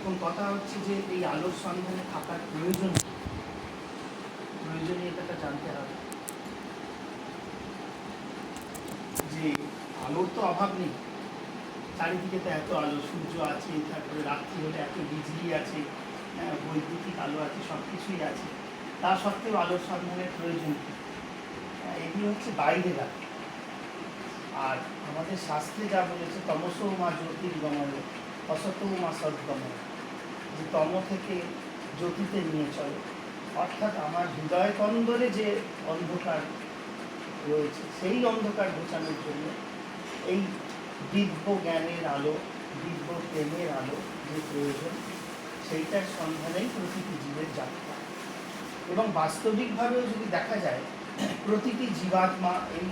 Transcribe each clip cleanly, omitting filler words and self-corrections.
এখন কথা হচ্ছে যে এই আলোর সন্ধানে থাকার প্রয়োজনীয়তাটা জানতে হবে। যে আলোর তো অভাব নেই, চারিদিকে তো এত আলো, সূর্য আছে, তারপরে রাত্রি হলে এত বিজলি আছে, বৈদ্যুতিক আলো আছে, সব কিছুই আছে। তা সত্ত্বেও আলোর সন্ধানের প্রয়োজন কি? এগুলো হচ্ছে বাইরের আলো। আর আমাদের শাস্ত্রে যা বলেছে, তমসো মা জ্যোতির্গময় অসতো মা সদ্গময়, যে তম থেকে জ্যোতিতে নিয়ে চলে। অর্থাৎ আমার হৃদয় কন্দরে যে অন্ধকার রয়েছে, সেই অন্ধকার ঘোচানোর জন্য এই দিব্য জ্ঞানের আলো, দিব্য প্রেমের আলো যে প্রয়োজন, সেইটার সন্ধানেই প্রতিটি জীবের যাত্রা। এবং বাস্তবিকভাবেও যদি দেখা যায়, প্রতিটি জীবাত্মা এই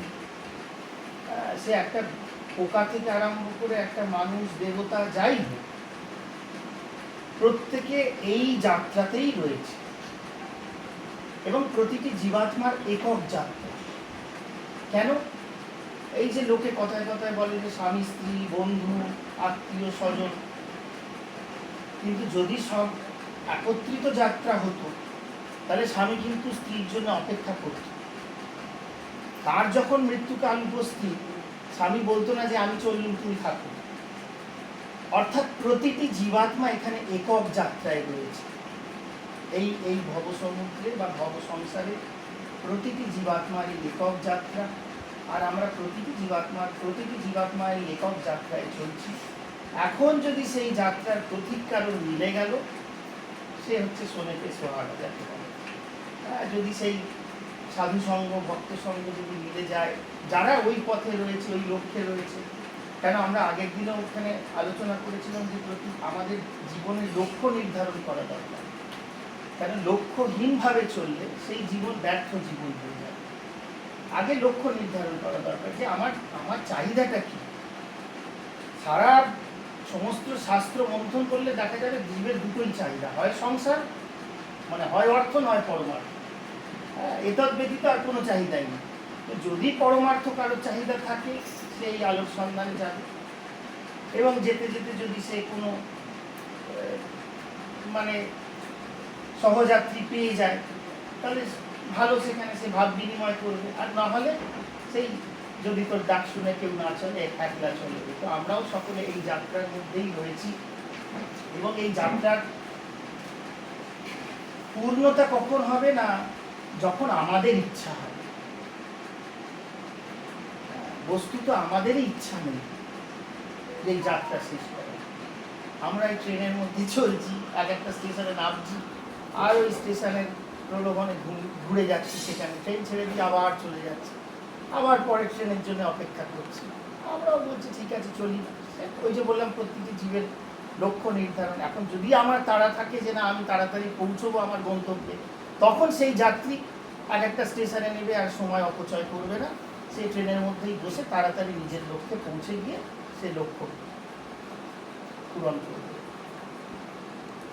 সে একটা পোকা থেকে আরম্ভ করে একটা মানুষ, দেবতা, যাই হোক, প্রত্যেকে এই যাত্রাতেই রয়েছে। এবং প্রতিটি জীবাত্মার একক যাত্রা। কেন? এই যে লোকে কথায় কথায় বলে যে স্বামী স্ত্রী, বন্ধু, আত্মীয় স্বজন, কিন্তু যদি সব একত্রিত যাত্রা হতো, তাহলে স্বামী কিন্তু স্ত্রীর জন্য অপেক্ষা করত। তার যখন মৃত্যুকাল উপস্থিত, স্বামী বলতো না যে আমি চললুম, তুমি থাকো। অর্থাৎ প্রতিটি জীবাত্মা এখানে একক যাত্রায় রয়েছে। এই ভবসমুদ্রে বা ভব সংসারে প্রতিটি জীবাত্মার এই একক যাত্রা। আর আমরা প্রতিটি জীবাত্মার এই একক যাত্রায় চলছি। এখন যদি সেই যাত্রার প্রতীক কারণ মিলে গেল, সে হচ্ছে সোনেতে সোহাগা যাকে বলে। যদি সেই সাধু সঙ্গ, ভক্ত সঙ্গ যদি মিলে যায়, যারা ওই পথে রয়েছে, ওই লক্ষ্যে রয়েছে। কেন আমরা আগের দিনেও ওখানে আলোচনা করেছিলাম যে আমাদের জীবনের লক্ষ্য নির্ধারণ করা দরকার। কেন লক্ষ্যহীনভাবে চললে সেই জীবন ব্যর্থ জীবন হয়ে যায়। আগে লক্ষ্য নির্ধারণ করা দরকার যে আমার চাহিদাটা কি। সারা সমস্ত শাস্ত্র মন্থন করলে দেখা যাবে জীবের দুটোই চাহিদা, হয় সংসার, মানে হয় অর্থ, নয় পরমার্থ। এতদ ব্যতীত আর কোনো চাহিদাই নেই। যদি পরমার্থ কারোর চাহিদা থাকে, সে এই আলোর সন্ধানে যাবে। এবং যেতে যেতে যদি সে কোনো মানে সহযাত্রী পেয়ে যায়, তাহলে ভালো, সেখানে সে ভাব বিনিময় করবে। আর না হলে সেই যদি তোর ডাক শুনে কেউ না চলে, একলা চলবে। তো আমরাও সকলে এই যাত্রার মধ্যেই রয়েছি। এবং এই যাত্রার পূর্ণতা কখন হবে না, যখন আমাদের ইচ্ছা হবে। বস্তুত আমাদেরই ইচ্ছা নেই এই যাত্রা শেষ করে। আমরা এই ট্রেনের মধ্যে চলছি, এক একটা স্টেশনে নামছি, আর ওই স্টেশনের প্রলোভনে ঘুরে যাচ্ছি, সেখানে ট্রেন ছেড়ে দিয়ে আবার চলে যাচ্ছি, আবার পরের ট্রেনের জন্য অপেক্ষা করছি। আমরাও বলছি ঠিক আছে চলি। ওই যে বললাম, প্রতিটি জীবের লক্ষ্য নির্ধারণ। এখন যদি আমার তাড়া থাকে যে না, আমি তাড়াতাড়ি পৌঁছবো আমার গন্তব্যে, তখন সেই যাত্রী এক একটা স্টেশনে নেবে, আর সময় অপচয় করবে না। সেই ট্রেনের মধ্যেই বসে তাড়াতাড়ি নিজের লক্ষ্যে পৌঁছে গিয়ে সে লক্ষ্য পূরণ করবে।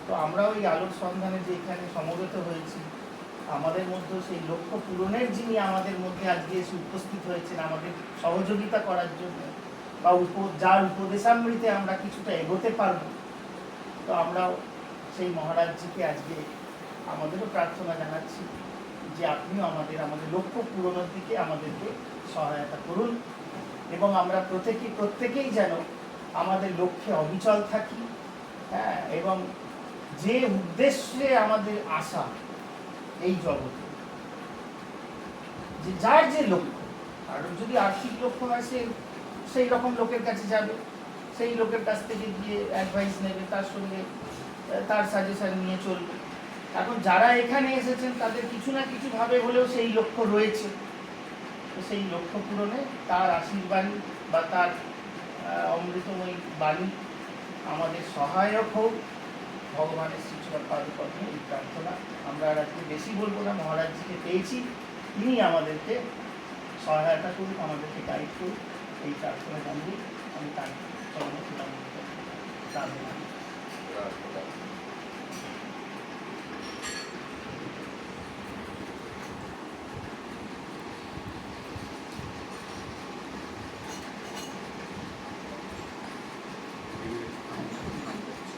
তো আমরাও এই আলোর সন্ধানে যে এখানে সমবেত হয়েছি, আমাদের মধ্যে সেই লক্ষ্য পূরণের যিনি আমাদের মধ্যে আজকে এসে উপস্থিত হয়েছেন আমাদের সহযোগিতা করার জন্য, বা যার উপদেশামৃতে আমরা কিছুটা এগোতে পারব, তো আমরাও সেই মহারাজজিকে আজকে আমাদেরও প্রার্থনা জানাচ্ছি যে আপনিও আমাদের লক্ষ্য পূরণের দিকে আমাদেরকে সহায়তা করুন। এবং আমরা প্রত্যেকেই যেন আমাদের লক্ষ্যে অবিচল থাকি। এবং যে উদ্দেশ্যে আমাদের আশা এই জগতে, যে যার যে লক্ষ্য, কারণ যদি আর্থিক লক্ষ্য হয়, সে সেই রকম লোকের কাছে যাবে, সেই লোকের কাছ থেকে গিয়ে অ্যাডভাইস নেবে, তার সঙ্গে তার সাজেশন নিয়ে চলবে। এখন যারা এখানে এসেছেন, তাদের কিছু না কিছু ভাবে হলেও সেই লক্ষ্য রয়েছে। তো সেই লক্ষ্য পূরণে তার আশীর্বাদ বা তার অমৃতময়ী বাণী আমাদের সহায়ক হোক। ভগবানের শ্রীচরণ পাদপদ্মে এই প্রার্থনা। আমরা আর আজকে বেশি বলবো না, মহারাজজিকে পেয়েছি, তিনি আমাদেরকে সহায়তা করুন, আমাদেরকে গাইড করুন, এই প্রার্থনা জানিয়ে আমি তার চরণে প্রার্থনা।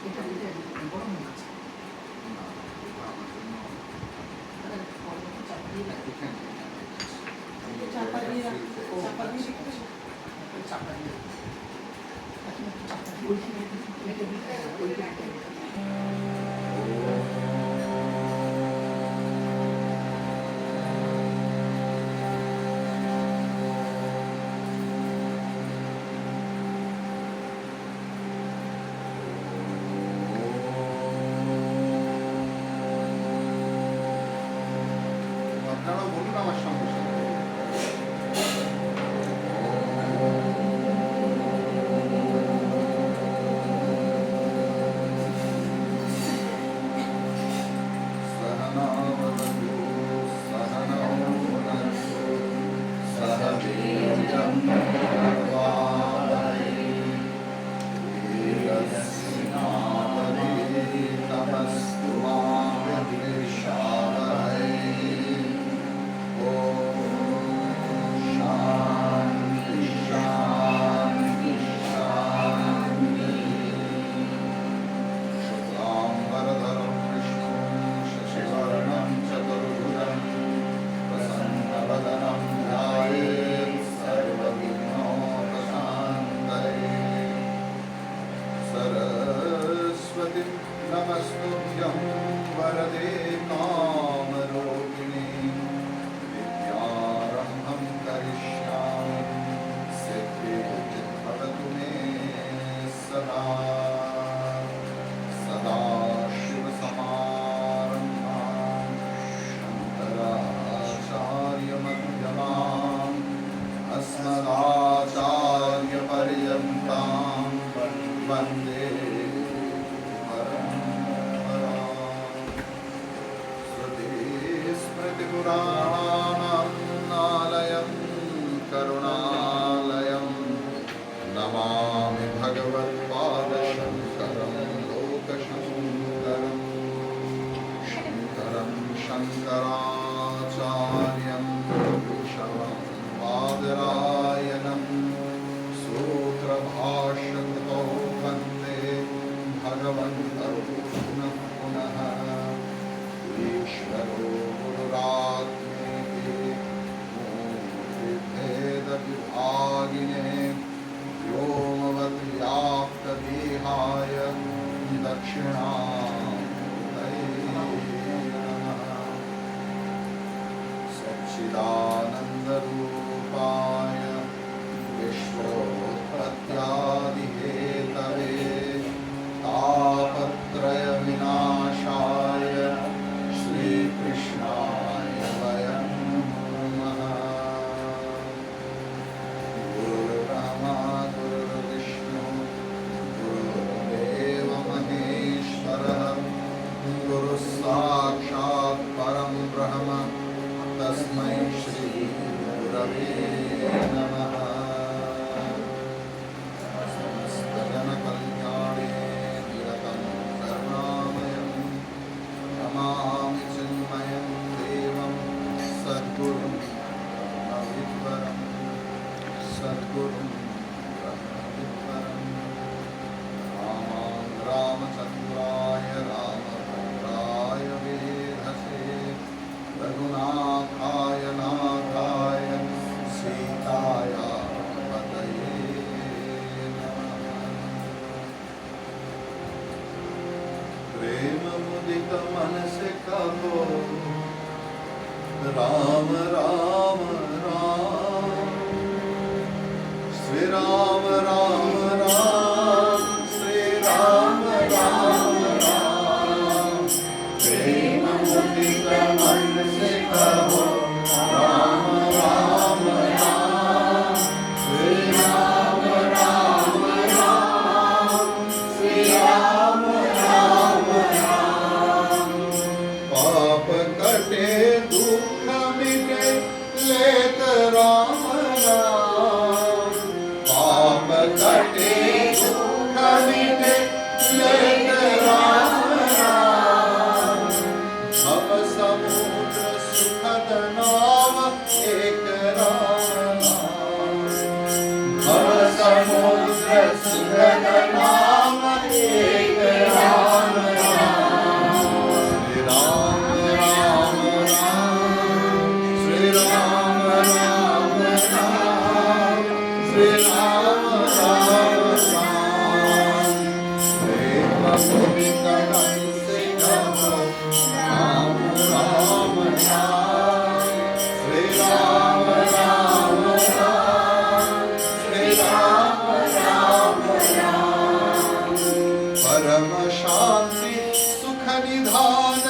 এটা আপনারাও বলুন আমার সঙ্গে সঙ্গে। सहनावतु सहनौ भुनक्तु सह वीर्यं करवावहै तेजस्विनावधीतमस्तु मा विद्विषावहै। शान्ति शान्ति शान्ति। शुक्लाम्बरधरं विष्णुं शशिवर्णं चतुर्भुजं प्रसन्नवदनं ध्यायेत् सर्वविघ्नोपशान्तये। सरस्वतीं नमस्तुभ्यं वरदे कामरूपिणी विद्यारम्भं करिष्यामि सिद्धिर्भवतु मे सदा। सदाशिवसमारम्भां शङ्कराचार्यमध्यमाम् अस्मदाचार्यपर्यन्तां वन्दे परम्पराम्। श्रुतिस्मृतिपुराणानाम् आलयं करुणालयं नमामि भगवत्पादशङ्करं लोकशङ्करम्। शङ्करं शङ्कराचार्यं पुरुषं बादरायणं सूत्रभाष्यकृतौ वन्दे भगवन्तौ पुनः पुनः। ईश्वरो गुरुरात्मेति मूर्तिभेदविभागिने व्योमवद्व्याप्तदेहाय दक्षिणामूर्तये नमः। सच्चिदानन्दरूपाय विश्वोत्पत्त्यादिहेतवे तापत्रयविनाशाय श्रीकृष्णाय वयं नमः। गुरुर्ब्रह्मा गुरुर्विष्णु गुरुर्देव महेश्वरः गुरुः साक्षात् परं ब्रह्म तस्मै श्री गुरवे नमः। समस्तजनकल्याणे निरतं करुणामयं नमामि चिन्मयं देवं सद्गुरुं ब्रह्मविद्वरं सद्गुरुं ब्रह्मविद्वरं। रामान् रामचन्द्राय रामभद्राय वेधसे रघुनाथाय नाथाय सीताया पतये नमः। प्रेम मुदित मन से कहो राम राम राम। श्री राम राम राम श्री राम राम राम। प्रेम मुदित मन से कहो राम राम राम। श्री राम राम राम श्री राम राम राम। पाप कटे दुख मिटे लेत राम नाम। पाप कटे गोविंद हंसे गाओ राम राम राम श्री राम राम राम श्री राम राम राम परम शांति सुख निधान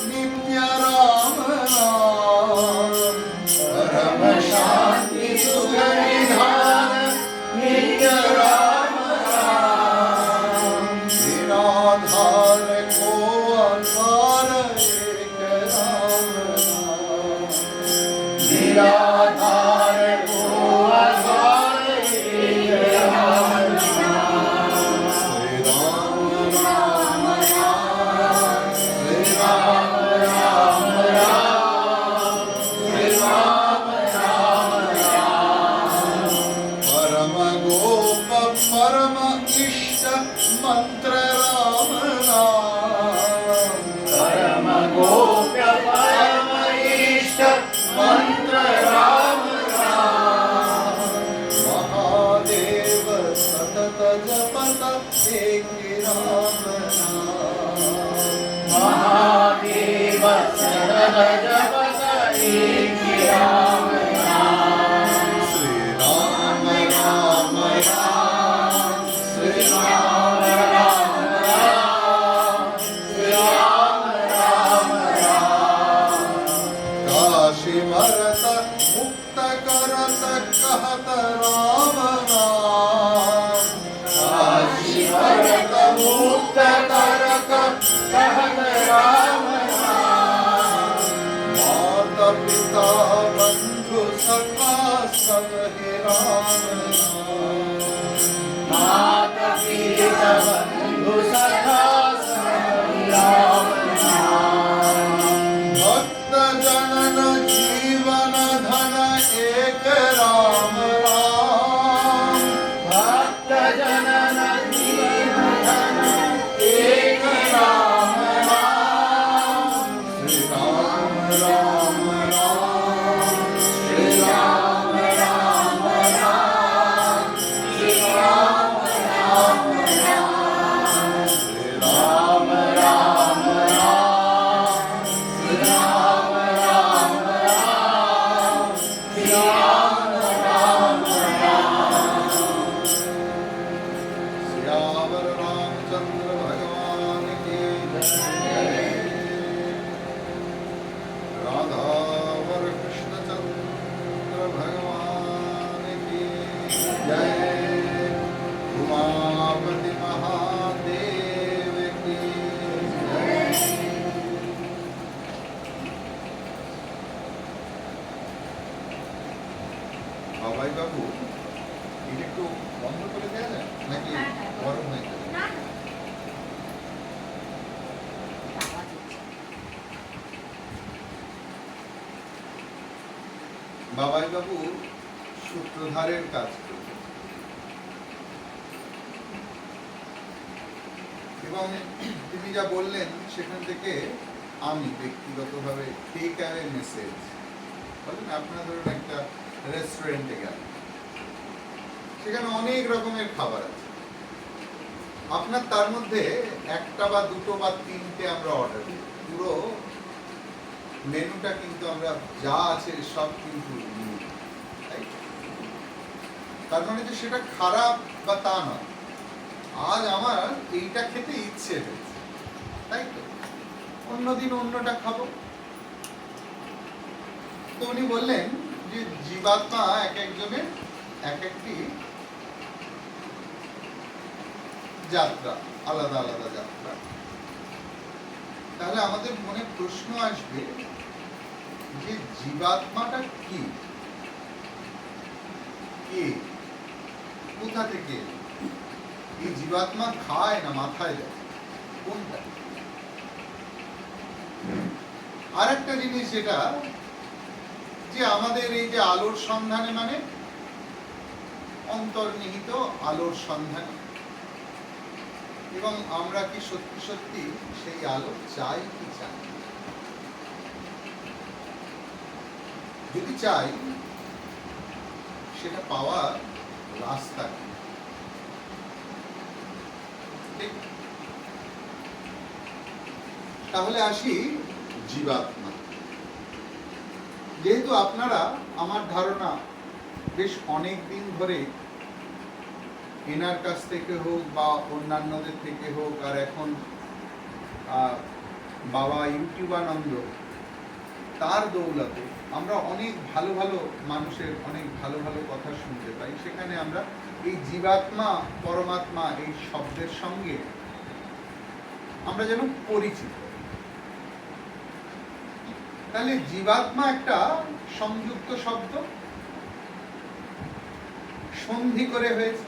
नित्य राम नाम परम शांति सुख निधान नित्य राम नाम निराधार को असार एक राम नाम निराधार को असार एक राम नाम श्री राम राम राम श्री राम राम राम श्री राम राम राम परम गोप परम इष्ट मंत्र राम नाम परम गोप्य परम इष्ट मंत्र राम नाम महादेव सतत जपत एक राम नाम महादेव सतत जपत एक राम नाम श्री राम राम राम श्री राम राम राम श्री राम राम राम काशी भरत मुक्त करत कहत राम नाम काशी भरत मुक्त करत कहत राम नाम माता पिता बंधु सखा सब हे राम नाम माता पिता बंधु सखा सब हे राम नाम भक्त जनन जीवन धन एक राम राम भक्त जनन जीवन धन एक राम राम श्री राम राम राम श्री राम राम राम श्री राम राम राम श्री राम राम राम श्री राम राम राम श्री राम राम राम श्यावर रामचंद्र भगवान की जय राधावर कृष्णचंद्र भगवान की जय उमापति महादेव की जय বাবাই বাবু এটা একটু বন্ধ করে দেওয়া যায় নাকি গরম হয়ে যাবে বাবাই বাবু সূত্রধারের কাজ করবে এবং তিনি যা বললেন সেখান থেকে আমি ব্যক্তিগতভাবে টেক অ্যাওয়ে মেসেজ বলেন আপনারা ধরুন একটা রেস্টুরেন্টে গেলেন সেখানে অনেক রকমের খাবার আছে আপনার তার মধ্যে একটা বা দুটো বা তিনটে আমরা অর্ডার দিই পুরো মেনুটা কিন্তু আমরা যা আছে সব কিন্তু নিই তাই তো? তার মানে যে সেটা খারাপ বা তা নয় আজ আমার এইটা খেতে ইচ্ছে হয়েছে তাই তো অন্যদিন অন্যটা খাবো তো উনি বললেন যে জীবাত্মা এক একজনের এক একটি যাত্রা আলাদা আলাদা যাত্রা তাহলে আমাদের মনে প্রশ্ন আসবে যে জীবাত্মাটা কি কে কোথা থেকে এলো? এই জীবাত্মা খায় না মাথায় দেয় কোনটা আর একটা জিনিস যেটা যে আমাদের এই যে আলোর সন্ধানে মানে অন্তর্নিহিত আলোর সন্ধানে এবং আমরা কি সত্যি সত্যি সেই আলো চাই কি চাই যদি চাই সেটা পাওয়ার রাস্তা কি? ঠিক তাহলে আসি জীবাত্মা। যেহেতু আপনারা, আমার ধারণা, বেশ অনেক দিন ধরে এনার কাছ থেকে হোক বা অন্যান্যদের থেকে হোক, আর এখন বাবা ইউটিউবানন্দ, তার দৌলতে আমরা অনেক ভালো ভালো মানুষের অনেক ভালো ভালো কথা শুনতে পাই। সেখানে আমরা এই জীবাত্মা পরমাত্মা এই শব্দের সঙ্গে আমরা যেন পরিচিত। তাহলে জীবাত্মা একটা সংযুক্ত শব্দ, সন্ধি করে হয়েছে।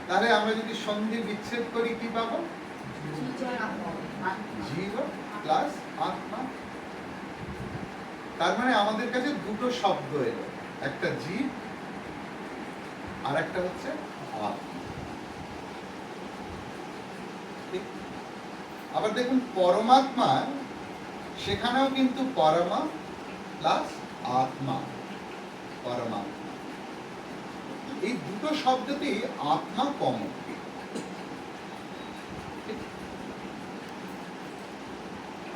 তাহলে আমরা যদি সন্ধি বিচ্ছেদ করি কি পাবো? জীব প্লাস আত্মা। তার মানে আমাদের কাছে দুটো শব্দ এলো, একটা জীব আর একটা হচ্ছে আত্মা। আবার দেখুন পরমাত্মা, সেখানেও কিন্তু পরমা প্লাস আত্মা, পরমাত্মা, এই দুটো শব্দতেই আত্মা কমন।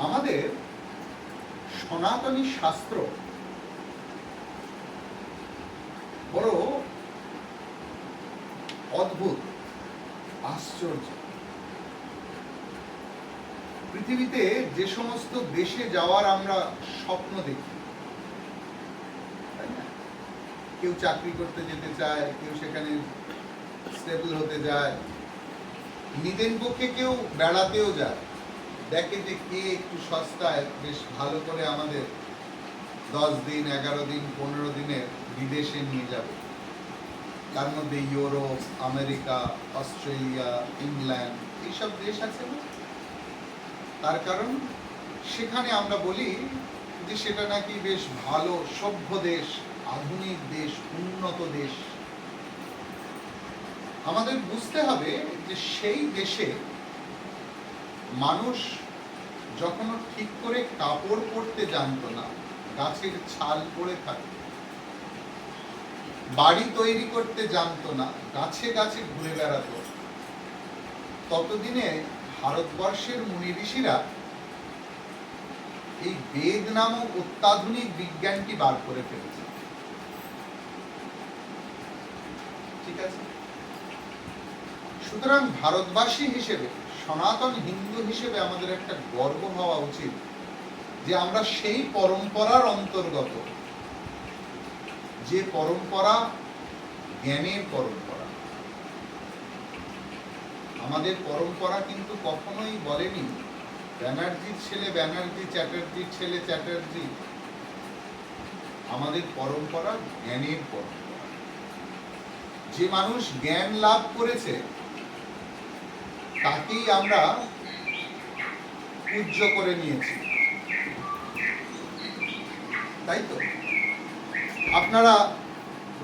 আমাদের সনাতনী শাস্ত্র বড় অদ্ভুত, আশ্চর্য। পৃথিবীতে যে সমস্ত দেশে যাওয়ার আমরা স্বপ্ন দেখি, তাই না? কেউ চাকরি করতে যেতে চায়, কেউ সেখানে স্টেবল হতে যায়, নিজের পক্ষে কেউ বেড়াতেও যায়, দেখে যে কে একটু সস্তায় বেশ ভালো করে আমাদের 10 দিন 11 দিন 15 দিনের বিদেশে নিয়ে যাবে। তার মধ্যে ইউরোপ, আমেরিকা, অস্ট্রেলিয়া, ইংল্যান্ড, এইসব দেশ আছে না? তার কারণ সেখানে আমরা বলি যে সেটা নাকি বেশ ভালো সভ্য দেশ, আধুনিক দেশ, উন্নত দেশ। আমাদের বুঝতে হবে যে সেই দেশে মানুষ যখন ঠিক করে কাপড় পরতে জানতো না, গাছের ছাল পরে থাকে, বাড়ি তৈরি করতে জানতো না, গাছে গাছে ঘুরে বেড়াতো, ততদিনে ভারতবর্ষের মুনি ঋষিরা এই বেদ নামক অত্যাধুনিক বিজ্ঞানটি বার করে ফেলেছে। ঠিক আছে? সুতরাং ভারতবাসী হিসেবে, সনাতন হিন্দু হিসেবে আমাদের একটা গর্ব হওয়া উচিত যে আমরা সেই পরম্পরার অন্তর্গত, যে পরম্পরা জ্ঞানের পরম্পরা। আমাদের পরম্পরা কিন্তু কখনোই বলেনি ব্যানার্জির ছেলে ব্যানার্জি, চ্যাটার্জির ছেলে চ্যাটার্জি। আমাদের পরম্পরা জ্ঞানের পরম্পরা। যে মানুষ জ্ঞান লাভ করেছে তাকেই আমরা পূজ্য করে নিয়েছি, তাই তো? আপনারা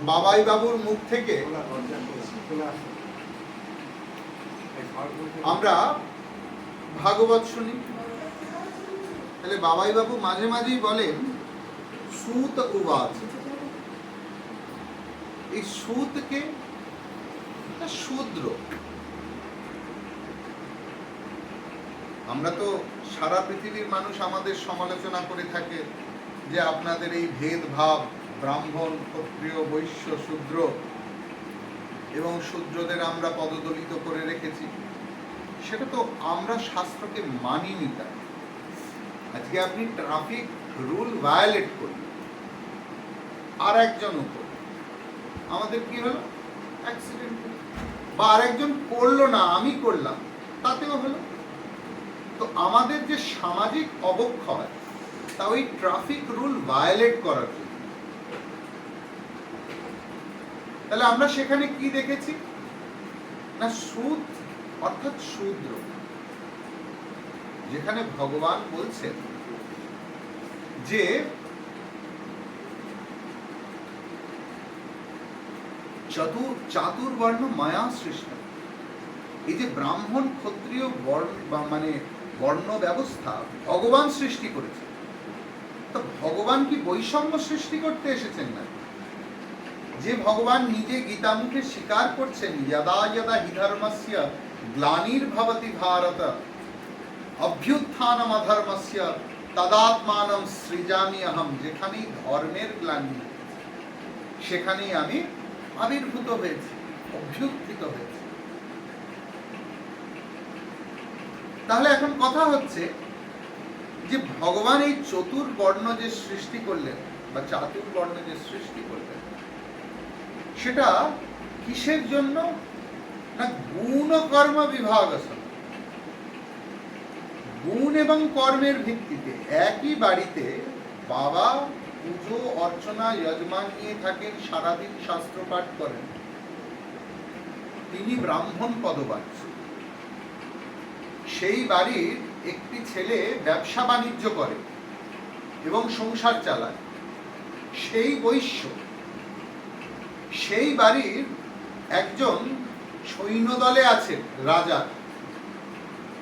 বাবাই বাবুর মুখ থেকে আমরা ভাগবত শুনি। তাহলে বাবাই বাবু মাঝে মাঝেই বলেন সূত উবাচ। এই সূতকে শূদ্র। আমরা তো সারা পৃথিবীর মানুষ আমাদের সমালোচনা করে থাকে যে আপনাদের এই ভেদভাব, ব্রাহ্মণ, ক্ষত্রিয়, বৈশ্য, শূদ্র, এবং শূদ্রদের আমরা পদদলিত করে রেখেছি। সেটা তো আমরা শাস্ত্রকে মানিনি। তাই আজকে আপনি ট্রাফিক রুল ভায়োলেট করলেন, আর একজন উপর, আমাদের কি হলো? অ্যাক্সিডেন্ট। বা আরেকজন করলো না, আমি করলাম, তাতেও হলো। তো আমাদের যে সামাজিক অবক্ষয়, তা ওই ট্রাফিক রুল ভায়োলেট করার জন্য। তাহলে আমরা সেখানে কি দেখেছি না, সুদ অর্থাৎ শূদ্র। যেখানে ভগবান বলছেন যে চাতুর্বর্ণ মায়া সৃষ্ট। এই যে ব্রাহ্মণ, ক্ষত্রিয়, মানে বর্ণ ব্যবস্থা ভগবান সৃষ্টি করেছে। তো ভগবান কি বৈষম্য সৃষ্টি করতে এসেছেন না? যে ভগবান নিজে গীতা মুখে স্বীকার করছেন, যদা যদা হি ধর্মস্য গ্লানির্ভবতি ভারত অভ্যুত্থানম অধর্মস্য তদাত্মানম সৃজামি অহম, যেখানেই ধর্মের গ্লানি সেখানেই আমি আবির্ভূত হয়েছি, অভ্যুত্থিত হয়েছি। তাহলে এখন কথা হচ্ছে যে ভগবান এই চতুর্বর্ণ যে সৃষ্টি করলেন বা চাতুর্বর্ণ যে সৃষ্টি করলেন, সেটা কিসের জন্য? না গুণ কর্ম বিভাগ আছে। গুণ এবং কর্মের ভিত্তিতে একই বাড়িতে বাবা পুজো অর্চনা যজমান নিয়ে থাকেন, সারাদিন শাস্ত্র পাঠ করেন, তিনি ব্রাহ্মণ পদবাচ্য। সেই বাড়ির একটি ছেলে ব্যবসা বাণিজ্য করে এবং সংসার চালায়, সেই বৈশ্য। সেই বাড়ির একজন সৈন্যদলে আছেন রাজা,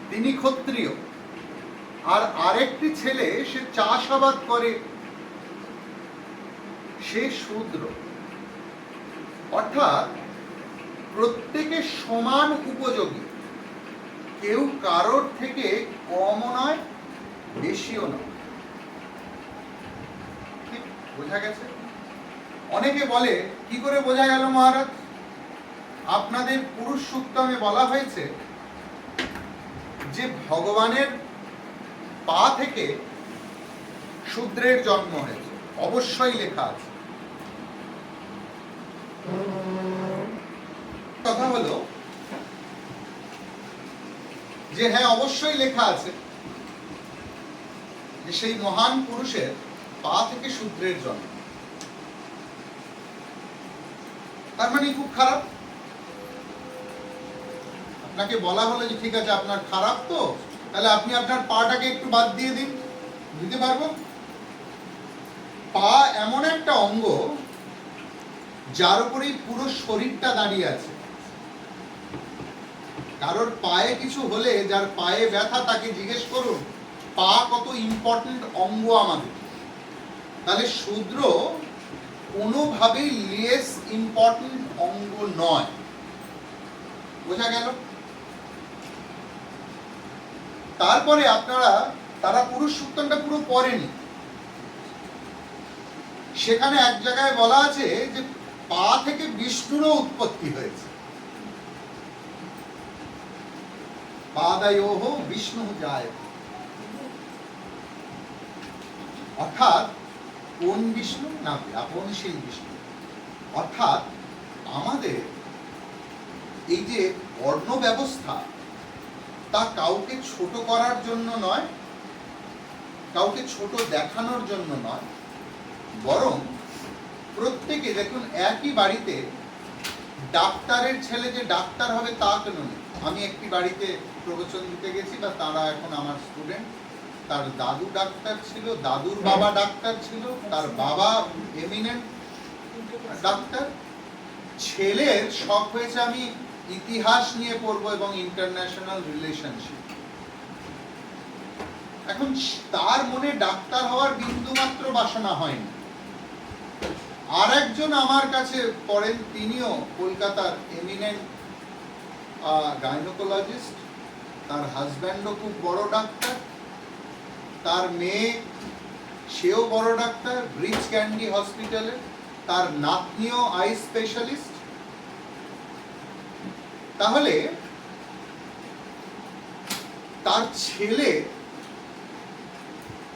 তিনি ক্ষত্রিয়। আর আরেকটি ছেলে সে চাষাবাদ করে, সে শূদ্র। অর্থাৎ প্রত্যেকে সমান উপযোগী, কেউ কারোর থেকে কমও নয় বেশিও নয়। ঠিক বোঝা গেছে? অনেকে বলে, কি করে বোঝা গেল মহারাজ? আপনাদের পুরুষ সূক্তমে বলা হয়েছে যে ভগবানের পা থেকে শূদ্রের জন্ম হয়েছে, অবশ্যই লেখা আছে। কথা হলো যে হ্যাঁ, অবশ্যই লেখা আছে যে সেই মহান পুরুষের পা থেকে শূদ্রের জন্ম। তার মানে খুব খারাপ। আপনাকে বলা হলো যে ঠিক আছে, আপনার খারাপ তো, তাহলে আপনি আপনার পাটাকে একটু বাদ দিয়ে দিন, দিতে পারবো? পা এমন একটা অঙ্গ যার উপরেই পুরো শরীরটা দাঁড়িয়ে আছে। কারোর পায়ে কিছু হলে, যার পায়ে ব্যথা, তাকে জিজ্ঞেস করুন পা কত ইম্পর্টেন্ট অঙ্গ আমাদের। তাহলে শূদ্র কোনোভাবেই লেস ইম্পর্টেন্ট অঙ্গ নয়। বোঝা গেল? তারপরে তারা পুরুষ সূক্তটা পুরো পড়েনি। সেখানে এক জায়গায় বলা আছে যে পা থেকে বিষ্ণুরও উৎপত্তি হয়েছে। পাদয়োঃ বিষ্ণু যায়। অর্থাৎ কোন বিষ্ণু? না ব্যাপনশীল বিষ্ণু। অর্থাৎ আমাদের এই যে বর্ণ ব্যবস্থা, তা কাউকে ছোট করার জন্য নয়, কাউকে ছোট দেখানোর জন্য নয়, বরং প্রত্যেকে দেখুন একই বাড়িতে ডাক্তারের ছেলে যে ডাক্তার হবে তা কেন নেই। আমি একটি বাড়িতে প্রবচন দিতে গেছি, বা তারা এখন আমার স্টুডেন্ট। তার দাদু ডাক্তার ছিল, দাদুর বাবা ডাক্তার ছিল, তার বাবা এমিনেন্ট ডাক্তার। ছেলের শখ হয়েছে আমি ইতিহাস নিয়ে পড়বো এবং ইন্টারন্যাশনাল রিলেশনশিপ। এখন তার মনে ডাক্তার হওয়ার বিন্দু মাত্র বাসনা হয়নি। আর একজন আমার কাছে পড়েন, তিনিও কলকাতার এমিনেন্ট গাইনোকোলজিস্ট। তার হাজব্যান্ডও খুব বড় ডাক্তার, তার মেয়ে সেও বড় ডাক্তার ব্রিজ ক্যান্ডি হসপিটালে, তার নাতনিও আই স্পেশালিস্ট। তাহলে তার ছেলে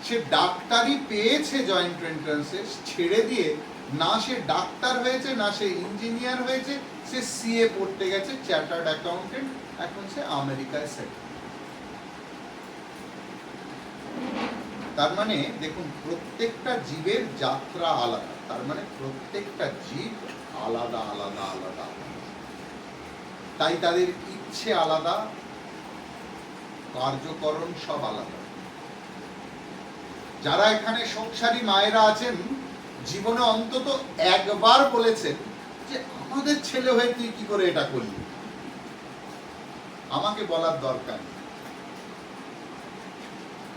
সে ডাক্তারি পেয়েছে জয়েন্ট এন্ট্রান্সে, ছেড়ে দিয়ে না সে ডাক্তার হয়েছে, না সে ইঞ্জিনিয়ার হয়েছে, সে সিএ পড়তে গেছে, চার্টার্ড অ্যাকাউন্টেন্ট, এখন সে আমেরিকায় সেটেল। তার মানে দেখুন, প্রত্যেকটা জীবের যাত্রা আলাদা। তার মানে প্রত্যেকটা জীব আলাদা আলাদা আলাদা, তাই তাদের ইচ্ছে আলাদা, কার্যকরণ সব আলাদা। যারা এখানে সংসারী মায়েরা আছেন, জীবনে অন্তত একবার বলেছেন যে আমাদের ছেলে হয়ে তুই কি করে এটা করলি, আমাকে বলার দরকার নেই।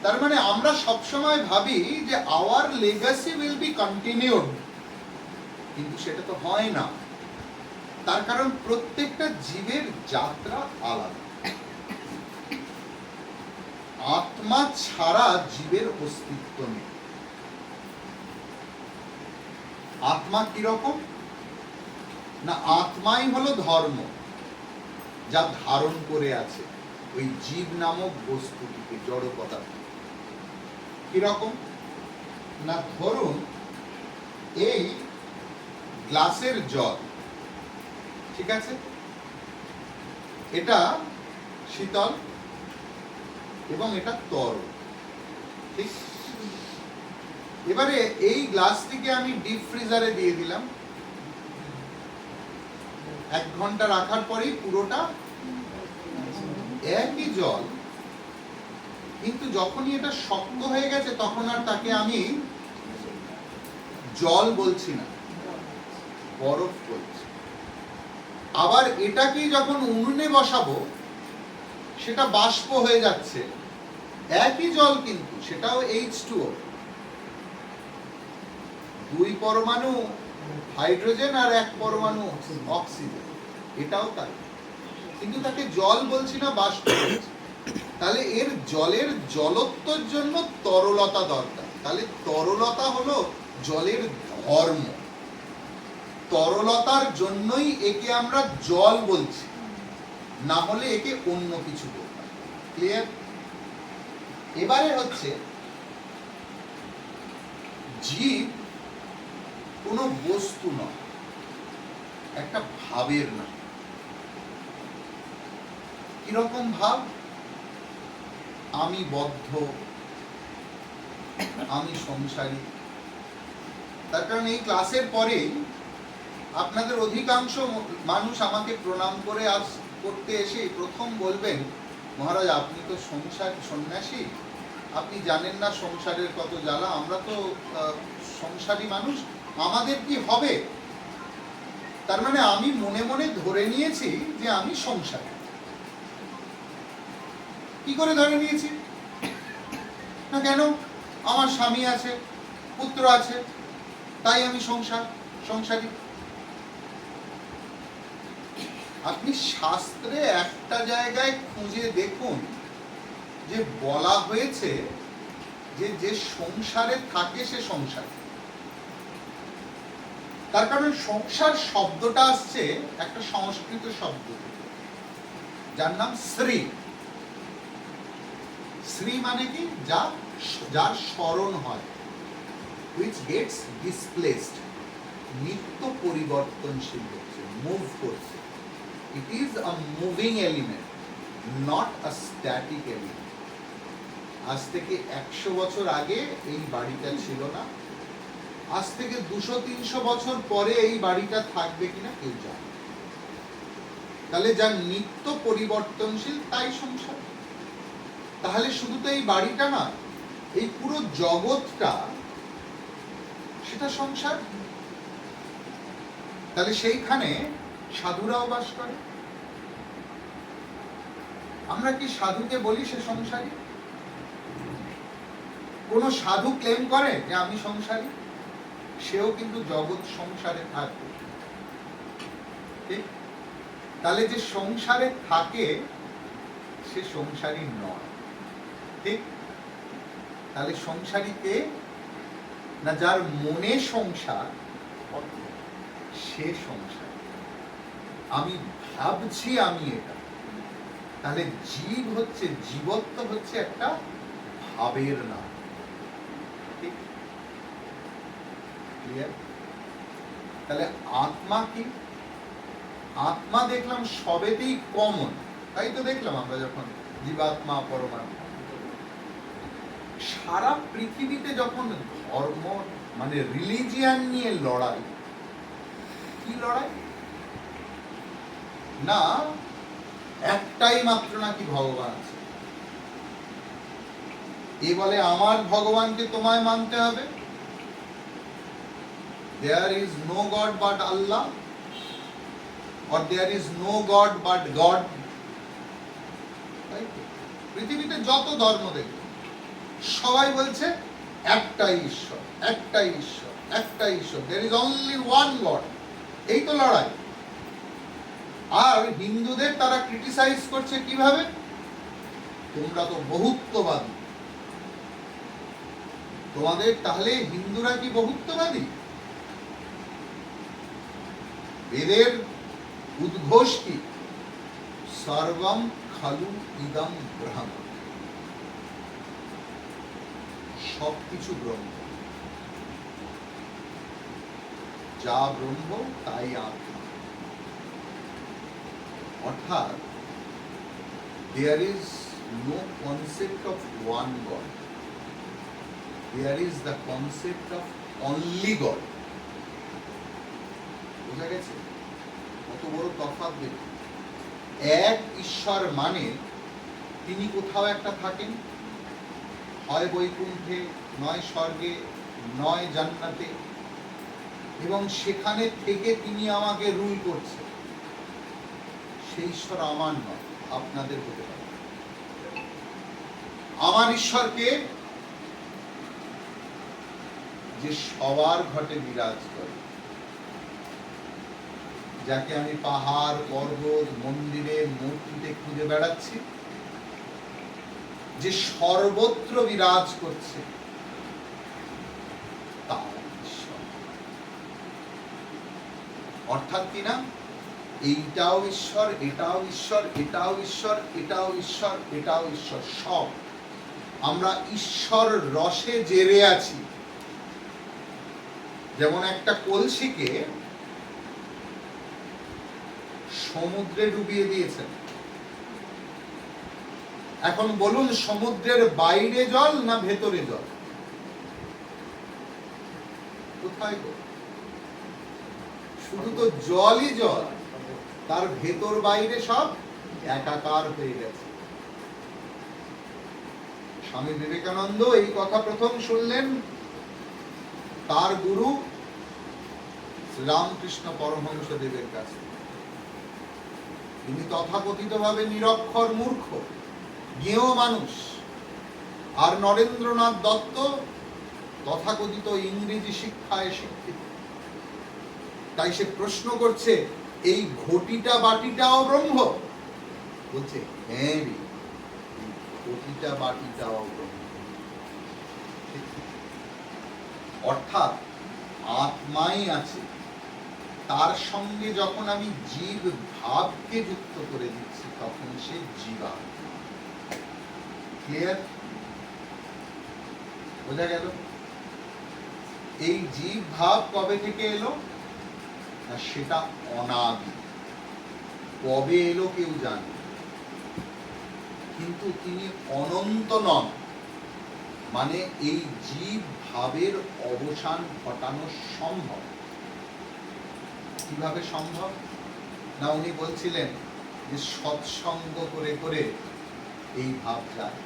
তার মানে আমরা সবসময় ভাবি যে our legacy will be continued, কিন্তু সেটা তো হয় না। তার কারণ প্রত্যেকটা জীবের যাত্রা আলাদা। আত্মা ছাড়া জীবের অস্তিত্ব নেই। আত্মা কিরকম না, আত্মাই হলো ধর্ম, যা ধারণ করে আছে ওই জীব নামক বস্তুটিকে, জড় পদার্থ। কিরকম না, ধরুন এই গ্লাসের জল, ঠিক আছে, এটা শীতল এবং এটা তরল, ঠিক। এবারে এই গ্লাসটিকে আমি ডিপ ফ্রিজারে দিয়ে দিলাম, 1 ঘন্টা রাখার পরেই পুরোটা একই জল, কিন্তু যখনই এটা শক্ত হয়ে গেছে তখন আর তাকে আমি জল বলছি না, বরফ বলছি। আবার এটাকে যখন উনুনে বসাবো সেটা বাষ্প হয়ে যাচ্ছে, একই জল কিন্তু সেটাও H2O, 2 পরমাণু হাইড্রোজেন আর 1 পরমাণু অক্সিজেন, এটাও তাই, কিন্তু তাকে জল বলছি না, বাষ্প বলছি। তাহলে এর জলের জলত্বর জন্য তরলতা দরকার। তাহলে তরলতা হলো জলের ধর্ম, তরলতার জন্যই একে আমরা জল বলছি, না হলে একে অন্য কিছু বলতাম। ক্লিয়ার? এবারে হচ্ছে জীব কোনো বস্তু নয়, একটা ভাবের নাম। কিরকম ভাব? আমি বদ্ধ, আমি সংসারী। তার কারণ এই ক্লাসের পরেই আপনাদের অধিকাংশ মানুষ আমাকে প্রণাম করে করতে এসে প্রথম বলবেন, মহারাজ আপনি তো সন্ন্যাসী, আপনি জানেন না সংসারের কত জ্বালা, আমরা তো সংসারী মানুষ, আমাদের কি হবে? তার মানে আমি মনে মনে ধরে নিয়েছি যে আমি সংসারী। কি করে ধরে নিয়েছি? না কেন, আমার স্বামী আছে, পুত্র আছে, তাই আমি সংসারী। আপনি শাস্ত্রে একটা জায়গায় খুঁজে দেখুন যে বলা হয়েছে যে যে সংসারে থাকে সে সংসারী। তার কারণ সংসার শব্দটা আসছে একটা সংস্কৃত শব্দ থেকে, যার নাম শ্রী। শ্রী মানে কি? যার স্মরণ হয়, which gets displaced, নিত্য পরিবর্তনশীল হচ্ছে, মুভ করছে। It is a moving element, not a static element. আজ থেকে 100 বছর আগে এই বাড়িটা ছিল না, আজ থেকে 200-300 বছর পরে এই বাড়িটা থাকবে কিনা কেউ জানে। তাহলে যা নিত্য পরিবর্তনশীল তাই সংসার। তাহলে শুধু তো এই বাড়িটা না, এই পুরো জগৎটা সেটা সংসার। তাহলে সেইখানে সাধুরাও বাস করে। আমরা কি সাধুকে বলি সে সংসারী? কোন সাধু ক্লেম করে যে আমি সংসারী? সেও কিন্তু জগৎ সংসারে থাকে, ঠিক? তাহলে যে সংসারে থাকে সে সংসারী নয়, ঠিক? তাহলে সংসারী কে? না যার মনে সংসার সে সংসার। আমি ভাবছি আমি এটা। তাহলে জীব হচ্ছে, জীবত্ব হচ্ছে একটা ভাবের নাম, ঠিক? ক্লিয়ার? তাহলে আত্মা কি? আত্মা দেখলাম সবেতেই কমন, তাই তো দেখলাম আমরা যখন জীবাত্মা পরমাত্মা। সারা পৃথিবীতে যখন ধর্ম মানে রিলিজিয়ান নিয়ে লড়াই, কি লড়াই? না একটাই মাত্র নাকি ভগবান আছে, এ বলে আমার ভগবানকে তোমায় মানতে হবে। There is no God but Allah, or there is no God but God. পৃথিবীতে যত ধর্ম দেখবে সবাই বলছে একটাই ঈশ্বর, একটাই ঈশ্বর, একটাই ঈশ্বর। There is only one God. এই তো লড়াই। আর হিন্দুদের তারা ক্রিটিসাইজ করছে কিভাবে? তোমরা তো বহুত্ববাদী, তোমাদের তাহলে হিন্দুরা কি বহুত্ববাদী? বেদের উদ্ঘোষ কি? সর্বম খালু ইদম ব্রহ্ম, সবকিছু ব্রহ্ম, যা ব্রহ্ম তাই আত্মা। অর্থাৎ there is no concept of one God, there is the concept of only God. বুঝা গেছে কত বড় তফাৎ? দেখুন, এক ঈশ্বর মানে তিনি কোথাও একটা থাকেন, হয় বৈকুণ্ঠে, নয় স্বর্গে, নয় জান্নাতে, এবং সেখানে থেকে তিনি আমাকে রুল করছে। সেই ঈশ্বর আমার নয়, আপনাদের হতে পারে। আমার ঈশ্বরকে যে সবার ঘটে বিরাজ করে, যাকে আমি পাহাড়, পর্বত, মন্দিরে, মূর্তিতে খুঁজে বেড়াচ্ছি, যে সর্বত্র বিরাজ করছে, তা ঈশ্বর। অর্থাৎ কি না, এইটাও ঈশ্বর, এটাও ঈশ্বর, এটাও ঈশ্বর, এটাও ঈশ্বর, এটাও ঈশ্বর, সব আমরা ঈশ্বর রসে জেরে আছি। যেমন একটা কলসিকে সমুদ্রে ডুবিয়ে দিয়েছেন, এখন বলুন সমুদ্রের বাইরে জল না ভেতরে জল? কোথায় গো? শুধু তো জলই জল, তার ভেতর বাইরে সব একাকার হয়ে গেছে। স্বামী বিবেকানন্দ এই কথা প্রথম শুনলেন তার গুরু রামকৃষ্ণ পরমহংস দেবের কাছে। তিনি তথাকথিতভাবে নিরক্ষর মূর্খ, জ্ঞেয় মানুষ, আর নরেন্দ্রনাথ দত্ত তথাকথিত ইংরেজি শিক্ষায় শিক্ষিত। তাই সে প্রশ্ন করছে, এই ঘটিটা বাটিটাও ব্রহ্ম? বলছে হ্যাঁ রে, ঘটিটা বাটিটাও ব্রহ্ম। অর্থাৎ আত্মাই আছে, তার সঙ্গে যখন আমি জীব ভাবকে যুক্ত করে দিচ্ছি তখন সে জীবা। ক্লিয়ার? বোঝা গেল? এই জীব ভাব কবে থেকে এলো না, সেটা অনাদি। কবে এলো কেউ জানে, কিন্তু তিনি অনন্ত নন, মানে এই জীব ভাবের অবসান ঘটানো সম্ভব। কিভাবে সম্ভব না, উনি বলছিলেন যে সৎসঙ্গ করে করে এই ভাব যায়।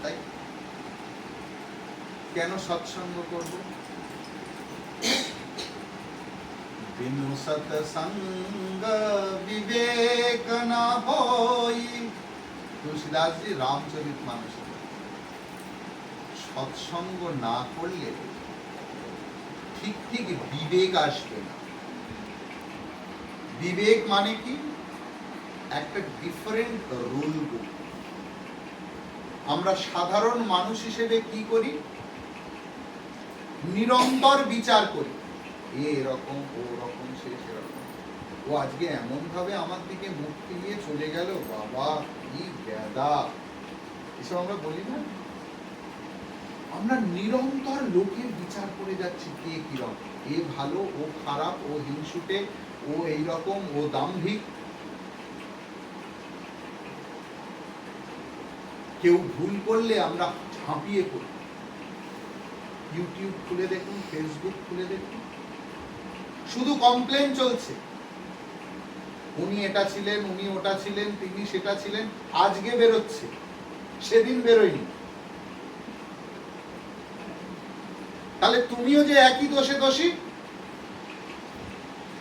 তাই কেন সৎসঙ্গ করব? বিনু সৎসঙ্গ বিবেক না হই, তুলসীদাসজি রামচরিতমানসে। সৎসঙ্গ না করলে ঠিক ঠিক বিবেক আসবে না। বিবেক মানে কি? একটা ডিফারেন্ট রুল বুক। আমরা সাধারণ মানুষ হিসেবে কি করি? নিরন্তর বিচার করি, এরকম, ও রকম, সে সেরকম, ও আজকে এমন ভাবে আমার দিকে মুখ ফিরিয়ে চলে গেল, বাবা কি বেদা, এসব আমরা বলি না? আমরা নিরন্তর লোকের বিচার করে যাচ্ছি, কে কিরকম, এ ভালো, ও খারাপ, ও হিংসুটে, ও এইরকম, ও দাম্ভিক। কেউ ভুল করলে আমরা ঝাঁপিয়ে পড়ি। ইউটিউব খুলে দেখুন, ফেসবুক খুলে দেখুন, শুধু কমপ্লেন চলছে। উনি এটা ছিলেন, উনি ওটা ছিলেন, তিনি সেটা ছিলেন। আজকে বেরোচ্ছে, সেদিন বেরোয়নি। তাহলে তুমিও যে একই দোষে দোষী,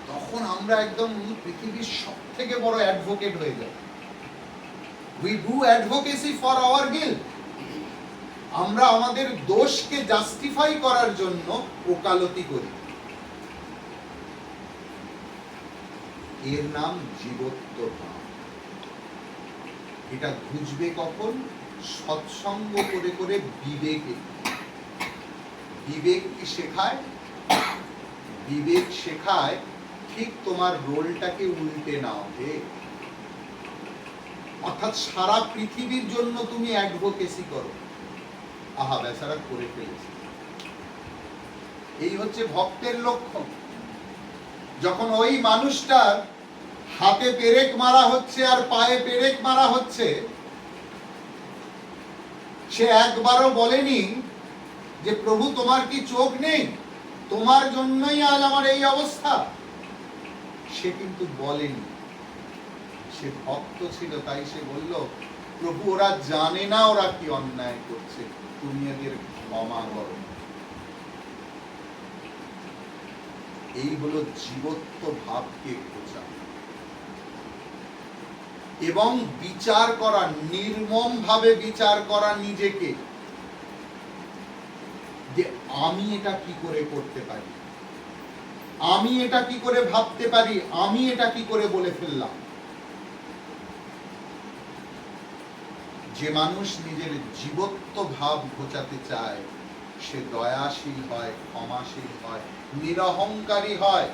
তখন আমরা একদম পৃথিবীর সব থেকে বড় অ্যাডভোকেট হয়ে যাই। We do advocacy for our guilt. আমরা আমাদের দোষকে জাস্টিফাই করার জন্য ওকালতি করি। এর নাম জীবত্ব ভাব। এটা বুঝবে কখন? সৎসঙ্গ করে করে বিবেকে। বিবেক কি শেখায়? বিবেক শেখায় ঠিক তোমার রোলটাকে উল্টে নাও হে। অর্থাৎ সারা পৃথিবীর জন্য তুমি অ্যাডভোকেসি করো। আহা বেচারা করে ফেলেছে। এই হচ্ছে ভক্তের লক্ষণ। যখন ওই মানুষটার হাতে পেরেক মারা হচ্ছে আর পায়ে পেরেক মারা হচ্ছে, সে একবারও বলেনি যে প্রভু তোমার কি চোখ নেই, তোমার জন্যই আজ আমার এই অবস্থা। সে কিন্তু বলেনি। সে ভক্ত ছিল, তাই সে বলল প্রভু ওরা জানে না ওরা কি অন্যায় করছে, তুমি এদের ক্ষমা করো। এই হলো জীবত্ব ভাবকে বোঝা এবং বিচার করা, নির্মম ভাবে বিচার করা নিজেকে, যে আমি এটা কি করে করতে পারি, আমি এটা কি করে ভাবতে পারি, আমি এটা কি করে বলে ফেললাম। যে মানুষ নিজের জীবত্ব ভাব ঘোচাতে চায় সে দয়াশীল হয়, ক্ষমাশীল হয়, নিরহংকারী হয়।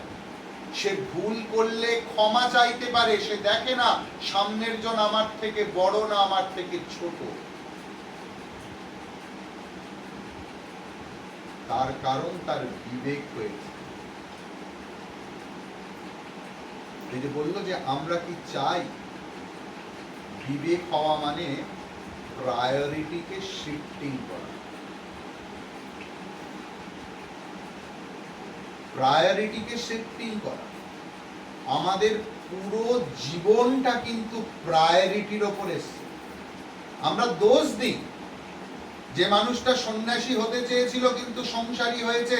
সে ভুল করলে ক্ষমা চাইতে পারে। সে দেখে না সামনের জন আমার থেকে বড় না আমার থেকে ছোট, তার কারণ তার বিবেক হয়েছে। এই যে বললো যে আমরা কি চাই, বিবেক হওয়া মানে প্রায়োরিটিকে শিফটিং করা। প্রায়োরিটিকে শিফটিং করা। আমাদের পুরো জীবনটা কিন্তু প্রায়োরিটির ওপর এসছে। আমরা দোষ দিই। যে মানুষটা সন্ন্যাসী হতে চেয়েছিল কিন্তু সংসারী হয়েছে,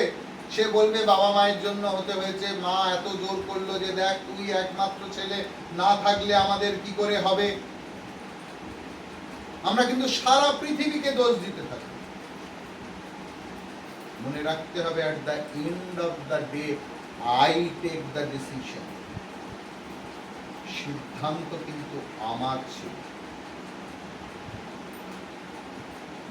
সে বলবে বাবা মায়ের জন্য হতে হয়েছে, মা এত জোর করলো যে দেখ তুই একমাত্র ছেলে, না থাকলে আমাদের কি করে হবে। আমরা কিন্তু সারা পৃথিবীকে দোষ দিতে থাকি। মনে রাখতে হবে at the end of the day I take the decision. সিদ্ধান্ত কিন্তু আমার ছিল।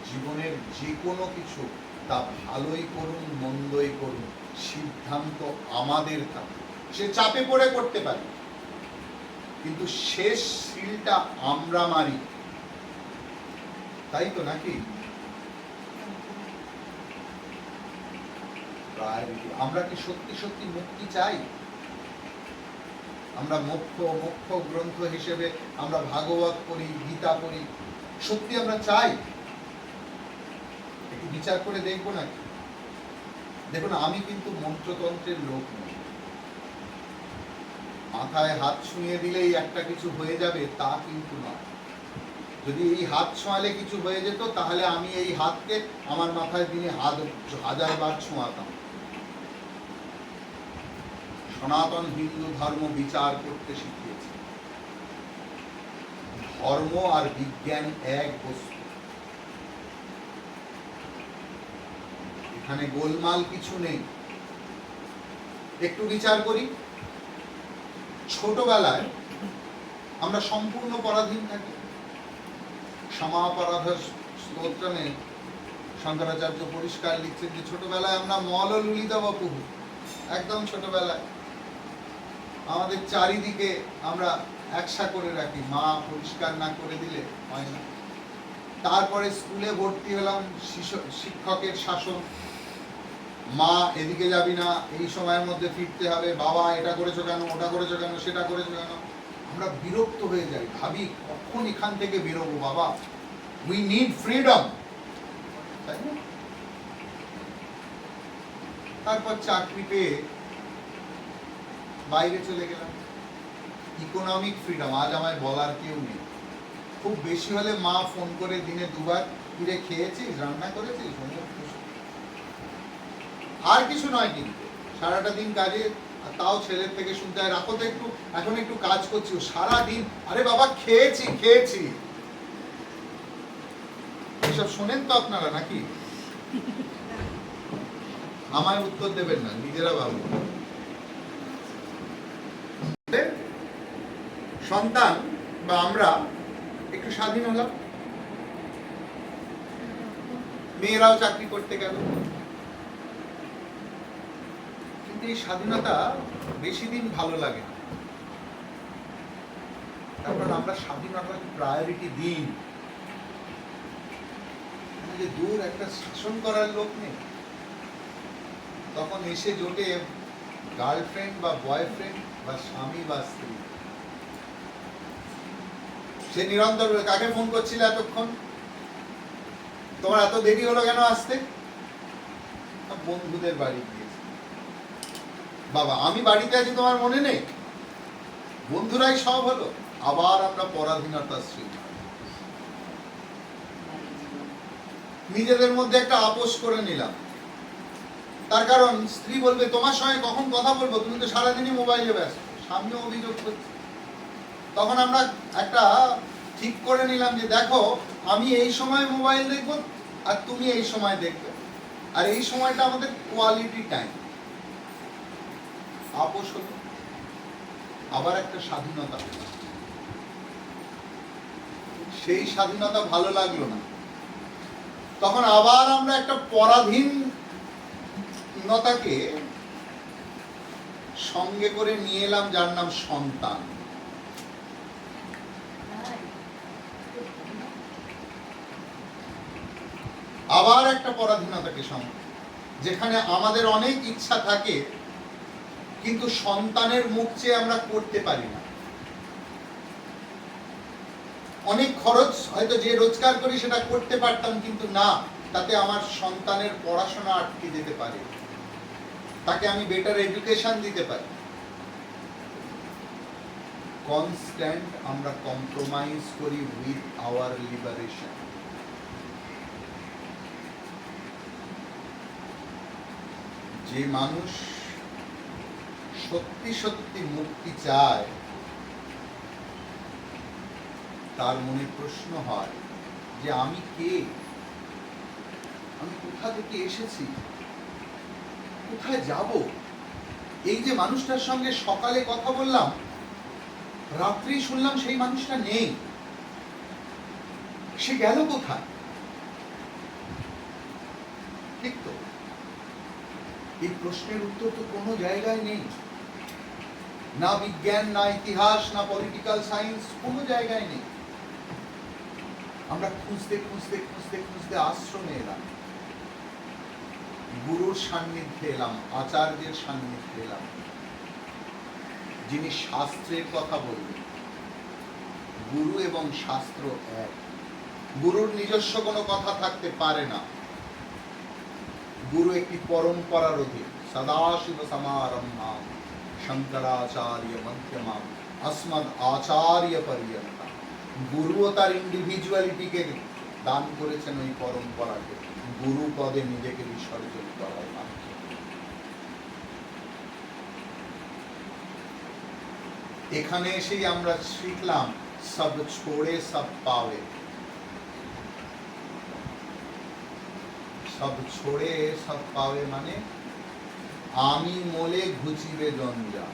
জীবনের যে কোনো কিছু তা ভালোই করুন মন্দই করুন, সিদ্ধান্ত আমাদের থাকে। সে চাপে পড়ে করতে পারে, কিন্তু শেষ সিলটা আমরা মারি, তাই তো নাকি? আমরা কি সত্যি সত্যি মুক্তি চাই? আমরা মোক্ষ গ্রন্থ হিসেবে আমরা ভাগবত পড়ি, গীতা পড়ি, সত্যি আমরা চাই? একটু বিচার করে দেখবো নাকি? দেখুন, আমি কিন্তু মন্ত্রতন্ত্রের লোক নই। মাথায় হাত ছুঁয়ে দিলেই একটা কিছু হয়ে যাবে তা কিন্তু নয়। যদি এই হাত ছোঁয়ালে কিছু হয়ে যেত তাহলে আমি এই হাতকে আমার মাথায় দিনে 1000 বার ছোঁয়াতাম। সনাতন হিন্দু ধর্ম বিচার করতে শিখিয়েছে। ধর্ম আর বিজ্ঞান এক বস্তু, এখানে গোলমাল কিছু নেই। একটু বিচার করি। ছোটবেলায় আমরা সম্পূর্ণ পরাধীন থাকি। সমাপরাধ স্তোত্রে শঙ্করাচার্য পরিষ্কার লিখছেন যে ছোটবেলায় আমরা মল লুলিত বপুহু, একদম ছোটবেলায় আমাদের চারিদিকে আমরা একসা করে রাখি, মা পরিষ্কার না করে দিলে হয় না। তারপরে স্কুলে ভর্তি হলাম, শিক্ষকের শাসন, মা এদিকে যাবি না, এই সময়ের মধ্যে ফিরতে হবে, বাবা এটা করেছো কেন, ওটা করেছো কেন, সেটা করেছো কেন। আমরা বিরক্ত হয়ে যাই, ভাবি কখন এখান থেকে বেরোবো বাবা, উই নিড ফ্রিডম, তাই না? তারপর চাকরি পেয়ে বাইরে চলে গেলাম, ইকোনমিক ফ্রিডম। আজ আমায় বলার কেউ নেই। খুব বেশি হলে মা ফোন করে দিনে 2 বার, কিরে খেয়েছিস, রান্না করেছিস, আর কিছু নয়। কিন্তু সারাটা দিন কাজে, তাও ছেলের থেকে শুনতে হয় রাখো তো একটু, এখন একটু কাজ করছি। সারা দিন আরে বাবা খেয়েছি খেয়েছি। এসব শোনেন তো আপনারা নাকি? আমায় উত্তর দেবেন না, নিজেরা ভাবুন। সন্তান বা আমরা একটু স্বাধীন হলাম, মেয়েরাও চাকরি করতে গেল, কিন্তু এই স্বাধীনতা বেশি দিন ভালো লাগে না। তারপর আমরা স্বাধীনতাকে প্রায়োরিটি দিই, যে দূর একটা শাসন করার লোক নেই, তখন এসে জোটে গার্লফ্রেন্ড বা বয়ফ্রেন্ড বা স্বামী বা স্ত্রী। সে নিরন্তর কাকে ফোন করছিল এতক্ষণ, তোমার এত দেরি হলো কেন আসতে? বন্ধুদের বাড়ি গিয়েছে। বাবা আমি বাড়িতে আছি তোমার মনে নেই? বন্ধুরাই সব হলো। আবার আমরা পরাধীনতার শিকার, নিজেদের মধ্যে একটা আপোষ করে নিলাম। তার কারণ স্ত্রী বলবে তোমার সঙ্গে কখন কথা বলবো, তুমি তো সারাদিনই মোবাইলে ব্যস্ত। স্বামীও অভিযোগ করছে। তখন আমরা একটা ঠিক করে নিলাম যে দেখো আমি এই সময় মোবাইল দেখবো আর তুমি এই সময় দেখবে, আর এই সময়টা আমাদের কোয়ালিটি টাইম। আপোষ হলো, আবার একটা স্বাধীনতা হলো। সেই স্বাধীনতা ভালো লাগলো না, তখন আবার আমরা একটা পরাধীনতাকে সঙ্গে করে নিয়ে এলাম, যার নাম সন্তান। আবার একটা পরাধীনতাকে সঙ্গে, যেখানে আমাদের অনেক ইচ্ছা থাকে কিন্তু সন্তানের মুখ চেয়ে আমরা করতে পারি না। অনেক খরচ হয়তো যে রোজগার করি সেটা করতে পারতাম, কিন্তু না, তাতে আমার সন্তানের পড়াশোনা আটকে যেতে পারে, তাকে আমি বেটার এডুকেশন দিতে পারি। কনস্ট্যান্ট আমরা কম্প্রোমাইজ করি উইথ আওয়ার লিবারেশন। যে মানুষ সত্যি সত্যি মুক্তি চায়, তার মনে প্রশ্ন হয় যে আমি কে, আমি কোথা থেকে এসেছি, কোথায় যাব? এই যে মানুষটার সঙ্গে সকালে কথা বললাম, রাত্রি শুনলাম সেই মানুষটা নেই, সে গেল কোথায়? ঠিক তো? এই প্রশ্নের উত্তর তো কোনো জায়গায় নেই, না বিজ্ঞান, না ইতিহাস, না পলিটিক্যাল সায়েন্স, কোনো জায়গায় নেই। আমরা খুঁজতে খুঁজতে খুঁজতে খুঁজতে আশ্রমে এলাম, গুরুর সান্নিধ্যে এলাম, আচার্যের সান্নিধ্যে এলাম, যিনি শাস্ত্রের কথা বলবেন। গুরু এবং শাস্ত্র এক, গুরুর নিজস্ব কোনো কথা থাকতে পারে না। গুরু একটি পরম্পরার অধীন। সদাশিব সমারম্ভাম শঙ্করাচার্য মধ্যমাম अस्मद আচার্য পর্যন্ত। গুরুও তার ইন্ডিভিজুয়ালিটিকে দান করেছেন ওই পরম্পরাকে, গুরু পদে নিজেকে বিসর্জন করার মাধ্যমে। এখানে এসেই আমরা শিখলাম সব ছোড়ে সব পাবে। সব ছোড়ে সব পাবে মানে আমি মোলে ঘুচিবে জঞ্জাল।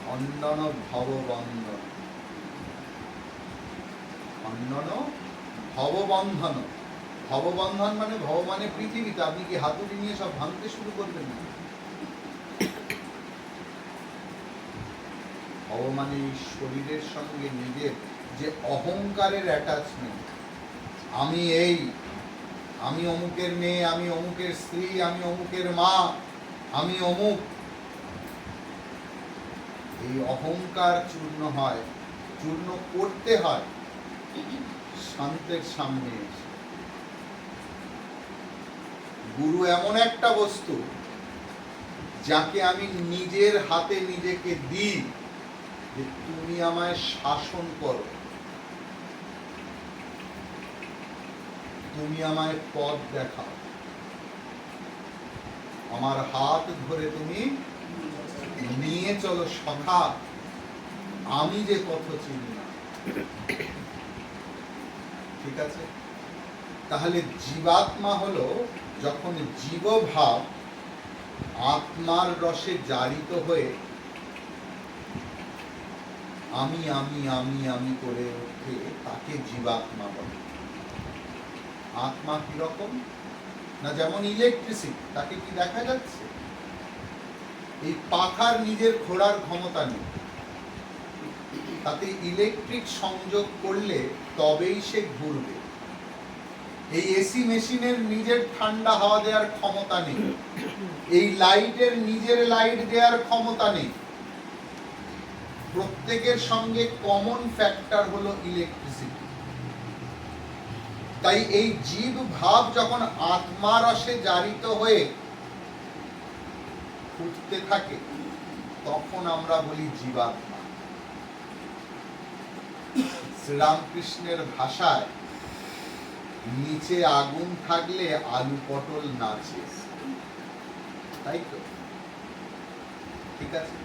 খণ্ডন ভববন্ধন, খণ্ডন ভববন্ধন। ভববন্ধন মানে, ভব মানে পৃথিবীতে। আপনি কি হাতুড়ি নিয়ে সব ভাঙতে শুরু করবেন না? ভব মানে এই শরীরের সঙ্গে নিজের যে অহংকারের অ্যাটাচমেন্ট, আমি এই, আমি অমুকের মেয়ে, আমি অমুকের স্ত্রী, আমি অমুকের মা, আমি অমুক। এই অহংকার চূর্ণ হয়, চূর্ণ করতে হয় শান্তের সামনে এসে। গুরু এমন একটা বস্তু যাকে আমি নিজের হাতে নিজেকে দিই, যে তুমি আমায় শাসন করো, তুমি আমায় পথ দেখাও, আমার হাত ধরে তুমি নিয়ে চলো সখা, আমি যে পথ চিনি না। ঠিক আছে? তাহলে জীবাত্মা হলো যখন জীবভাব আত্মার রসে জারিত হয়ে আমি আমি আমি আমি করে ওঠে তাকে জীবাত্মা বলে। আত্মা কিরকম না, যেমন ইলেকট্রিসিটি, তাকে কি দেখা যাচ্ছে? এই পাখার নিজের ঘোরার ক্ষমতা নেই, তাতে ইলেকট্রিক সংযোগ করলে তবেই সে ঘুরবে। এই এসি মেশিনের নিজের ঠান্ডা হাওয়া দেওয়ার ক্ষমতা নেই, এই লাইটের নিজের লাইট দেওয়ার ক্ষমতা নেই। প্রত্যেকের সঙ্গে কমন ফ্যাক্টর হলো ইলেকট্রিসিটি। তাই এই জীব ভাব যখন আত্মা রসে জারিত হয়ে ফুটতে থাকে তখন আমরা বলি জীবাত্মা। শ্রীরামকৃষ্ণের ভাষায় নিচে আগুন থাকলে আলু পটল নাচে, তাই তো? ঠিক আছে,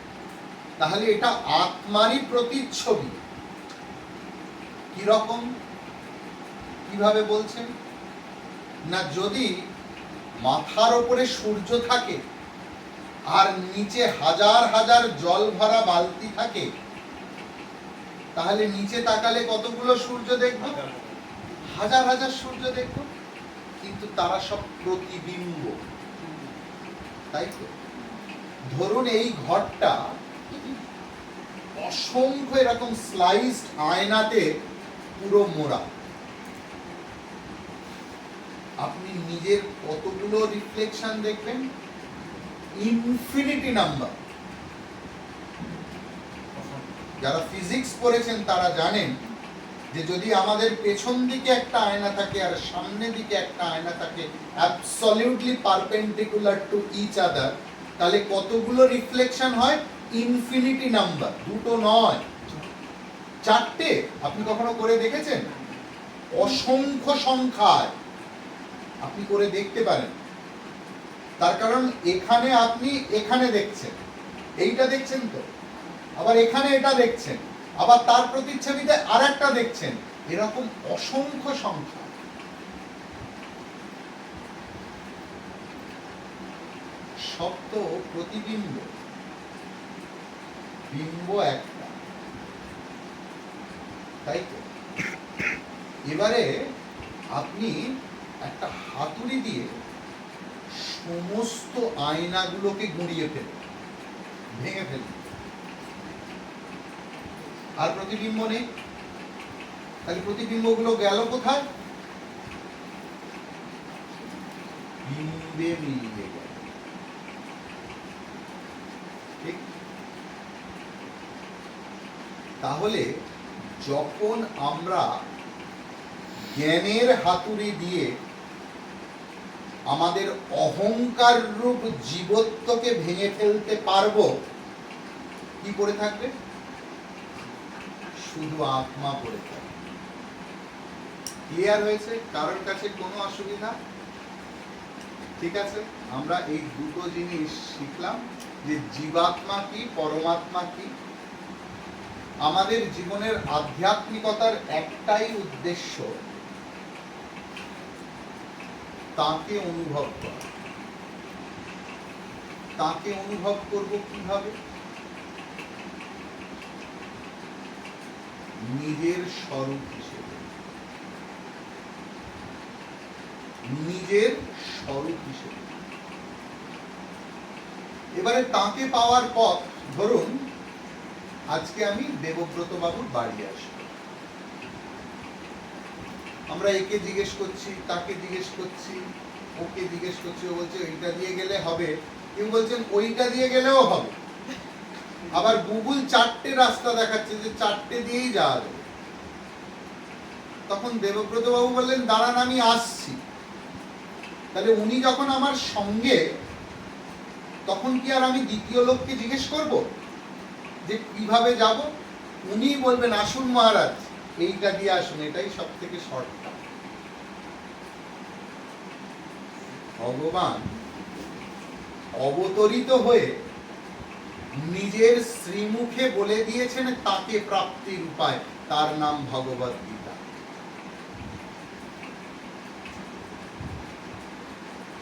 তাহলে এটা আত্মারই প্রতিচ্ছবি। কিরকম, কিভাবে বলছেন না, যদি মাথার উপরে সূর্য থাকে আর নিচে হাজার হাজার জল ভরা বালতি থাকে, তাহলে নিচে তাকালে কতগুলো সূর্য দেখব? হাজার হাজার সূর্য দেখব, কিন্তু তারা সব প্রতিবিম্ব, তাই তো? ধরুন এই ঘরটা অসংখ্য এরকম স্লাইসড আয়নাতে পুরো মোড়া, আপনি নিজের কতগুলো রিফ্লেকশন দেখবেন? Infinity number. যারা ফিজিক্স পড়েছেন তারা জানেন যে যদি আমাদের পেছন দিকে একটা আয়না থাকে আর সামনে দিকে একটা আয়না থাকে absolutely perpendicular to each other, তাহলে কতগুলো রিফ্লেকশন হয়? ইনফিনিটি নাম্বার, দুটো নয়, চারটে। আপনি কখনো করে দেখেছেন? অসংখ্য সংখ্যায় আপনি করে দেখতে পারেন। তার কারণ এখানে আপনি এখানে দেখছেন, এইটা দেখছেন তো, আবার এখানে এটা দেখছেন, আবার তার প্রতিচ্ছবিতে আরেকটা দেখছেন, এরকম অসংখ্য সংখ্যা। সব তো প্রতিবিম্ব, বিম্ব একটা, তাই তো? এবারে আপনি একটা হাতুড়ি দিয়ে সমস্ত আয়নাগুলোকে গুঁড়িয়ে ফেলুন, ভেঙে ফেলুন, আর প্রতিবিম্ব নেই। তাহলে প্রতিবিম্বগুলো গেল কোথায়? বিম্বে মিলিয়ে গেল, ঠিক? তাহলে যখন আমরা জ্ঞানের হাতুড়ি দিয়ে আমাদের অহংকার রূপ জীবত্বকে ভেঙে ফেলতে পারবো, কি পড়ে থাকবে? শুধু আত্মা পড়ে থাকবে। ক্লিয়ার হয়েছে? কারোর কাছে কোনো অসুবিধা? ঠিক আছে, আমরা এই দুটো জিনিস শিখলাম, যে জীবাত্মা কি, পরমাত্মা কি। আমাদের জীবনের আধ্যাত্মিকতার একটাই উদ্দেশ্য, তাকে অনুভব করা। তাকে অনুভব করব কিভাবে? নিজের স্বরূপ হিসেবে, নিজের স্বরূপ হিসেবে। এবারে তাকে পাওয়ার পথ, ধরুন আজকে আমি দেবব্রত বাবুর বাড়ি আসবো, আমরা একে জিজ্ঞেস করছি, তাকে জিজ্ঞেস করছি, ওকে জিজ্ঞেস করছি, ও বলছে এইটা দিয়ে গেলে হবে, কেউ বলছেন ওইটা দিয়ে গেলেও হবে, আবার গুগল চারটে রাস্তা দেখাচ্ছে যে চারটে দিয়েই যাওয়া যাবে। তখন দেবব্রত বাবু বললেন দাঁড়ান আমি আসছি। তাহলে উনি যখন আমার সঙ্গে, তখন কি আর আমি দ্বিতীয় লোককে জিজ্ঞেস করব যে কিভাবে যাব? উনি বলবেন আসুন মহারাজ, এইটা দিয়ে আসুন, এটাই সব থেকে শর্টকাট। ভগবান অবতরিত হয়ে নিজের শ্রীমুখে বলে দিয়েছেন তাকে প্রাপ্তির উপায়, তার নাম ভগবত গীতা।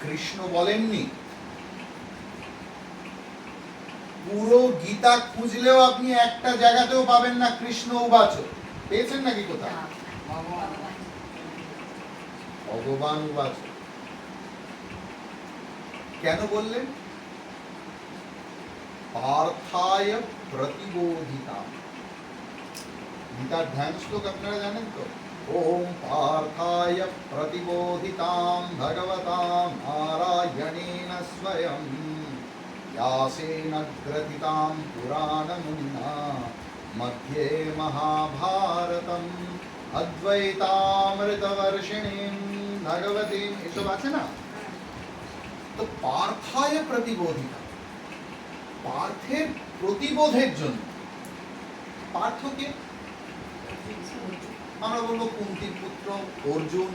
কৃষ্ণ বলেননি পুরো গীতা খুঁজলেও আপনি একটা জায়গাতেও পাবেন না কৃষ্ণ উবাচ। পেয়েছেন নাকি কোথাও? ভগবান উবাচ। কেন বললেন? পার্থায় প্রতিবোধিতাম। গীতার ধ্যান শ্লোক আপনারা জানেন তো? ওম পার্থায় প্রতিবোধিতাম ভগবতাম নারায়ণেন স্বয়ং व्यासेन ग्रथितां पुराणमुनिना मध्ये महाभारतम् अद्वैतामृतवर्षिणीं भगवतीं, এসব আছে না? তো পার্থায় প্রতিবোধিতা, পার্থের প্রতিবোধের জন্য। পার্থকে আমরা বলবো কুন্তির পুত্র অর্জুন,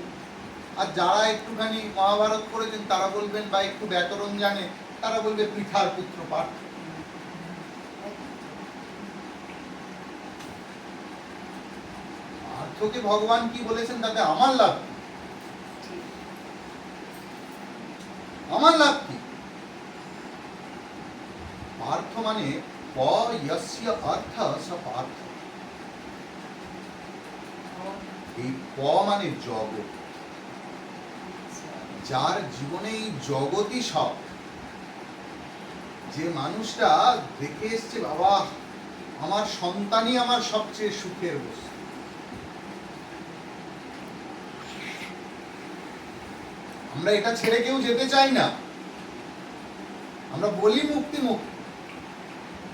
আর যারা একটুখানি মহাভারত পড়েছেন তারা বলবেন বা একটু ব্যাকরণ জানে তারা বলবে পৃথার পুত্র পার্থ। পার্থকে ভগবান কি বলেছেন তাতে আমার লাভ কি? আমার লাভ কি? পার্থ মানে প যস্য অর্থ স পার্থ। এই প মানে জগৎ, যার জীবনে এই জগৎই সব। যে মানুষটা দেখে এসছে বাবা আমার সন্তানই আমার সবচেয়ে সুখের বস্তু, আমরা এটা ছেড়ে কেউ যেতে চাই না। আমরা বলি মুক্তি মুক্তি,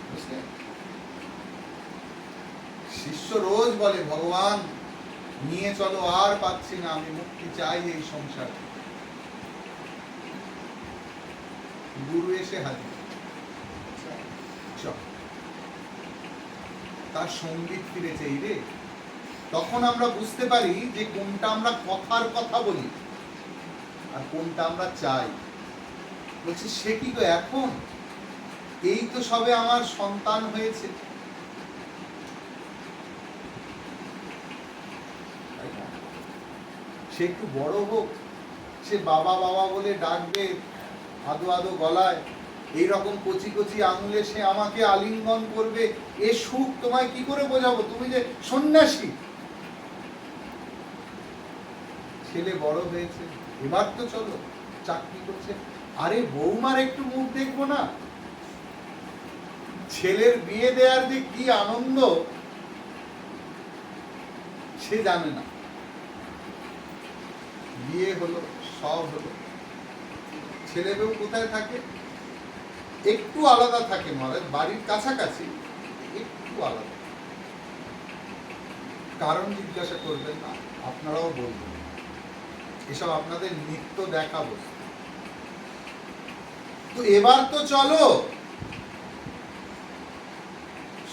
বুঝলেন? শিষ্য রোজ বলে ভগবান নিয়ে চলো, আর পাচ্ছি না, আমি মুক্তি চাই এই সংসার। গুরু এসে হাজির, তার সঙ্গীত ফিরেছে এই রে। তখন আমরা বুঝতে পারি যে কোনটা আমরা কথার কথা বলি আর কোনটা আমরা চাই। বলছি সে কি তো এখন, এই তো সবে আমার সন্তান হয়েছে, সে একটু বড় হোক, সে বাবা বাবা বলে ডাকবে আদো আদো গলায়, এইরকম কচি কচি আঙুলে সে আমাকে আলিঙ্গন করবে। এ সুখ তোমায় কি করে বোঝাবো, তুমি যে সন্ন্যাসী। ছেলে বড় হয়েছে, এবার তো চলো, চাকরি করছে, আরে বৌমার একটু মুখ দেখবো না। ছেলের বিয়ে দেওয়ার যে কি আনন্দ সে জানে না। বিয়ে হলো, সব হলো, ছেলে বউ কোথায় থাকে? একটু আলাদা থাকে মহারাজ, বাড়ির কাছাকাছি একটু আলাদা। কারণ জিজ্ঞাসা করবেন না, আপনারাও বলবেন, এসব আপনাদের নিত্য দেখা বস্তু। তো এবার তো চলো,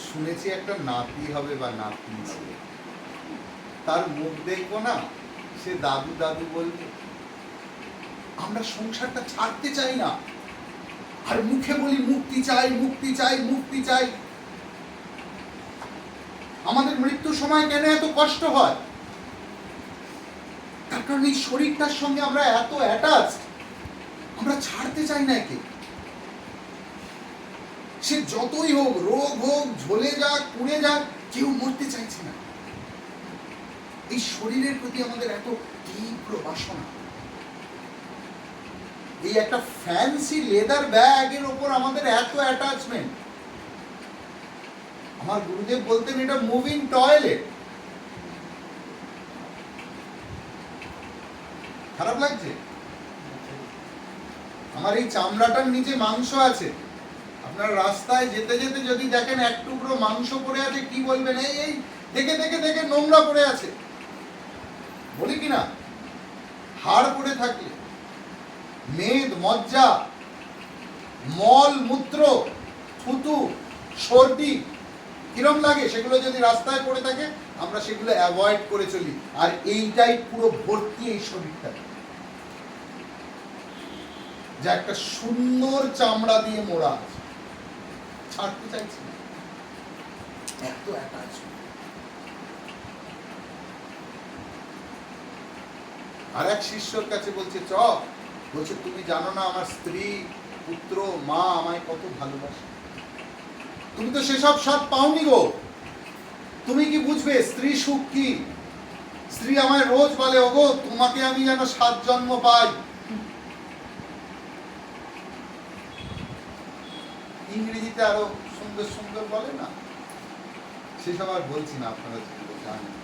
শুনেছি একটা নাতি হবে বা নাতনি হবে, তার মুখ দেখবো না, সে দাদু দাদু বলবে। আমরা সংসারটা ছাড়তে চাই না, আর মুখে বলি মুক্তি চাই মুক্তি চাই মুক্তি চাই। আমাদের মৃত্যুর সময় কেন এত কষ্ট হয়? তার কারণ এই শরীরটার সঙ্গে আমরা এত অ্যাটাচ, আমরা ছাড়তে চাই না একে। সে যতই হোক, রোগ হোক, ঝলে যাক, পুড়ে যাক, কেউ মরতে চাইছে না। এই শরীরের প্রতি আমাদের এত তীব্র বাসনা। এই একটা ফ্যান্সি লেদার ব্যাগের ওপর আমাদের এত অ্যাটাচমেন্ট। আমার গুরুদেব বলতেন এটা মুভিং টয়লেট। খারাপ লাগছে? আমার এই চামড়াটার নিচে মাংস আছে, আপনারা রাস্তায় যেতে যেতে যদি দেখেন এক টুকরো মাংস পড়ে আছে, কি বলবেন? এই এই দেখে দেখে দেখে নোংরা পড়ে আছে, বলি কিনা? হাড় পড়ে থাকলে, মেদ, মজ্জা, মল, মূত্র, থুতু, সর্দি কিরম লাগে, সেগুলো যদি রাস্তায় পড়ে থাকে আমরা সেগুলো অ্যাভয়েড করে চলি। আর এইটাই পুরো ভর্তি এই শরীরটা, যা একটা সুন্দর চামড়া দিয়ে মোড়া আছে, ছাড়তে চাইছি না, এত অ্যাটাচমেন্ট। আর এক শিষ্যর কাছে বলছে বলছে তুমি জানো না আমার স্ত্রী, পুত্র, মা আমায় কত ভালোবাসে। তুমি তো সেসব স্বাদ পাওনি গো। তুমি কি বুঝবে স্ত্রী সুখ কি? স্ত্রী আমায় রোজ বলে, ওগো তোমাকে আমি যেন 7 জন্ম পাই। ইংরেজিতে আরো সুন্দর সুন্দর বলে না, সেসব আর বলছি না, আপনারা যেগুলো জানেন।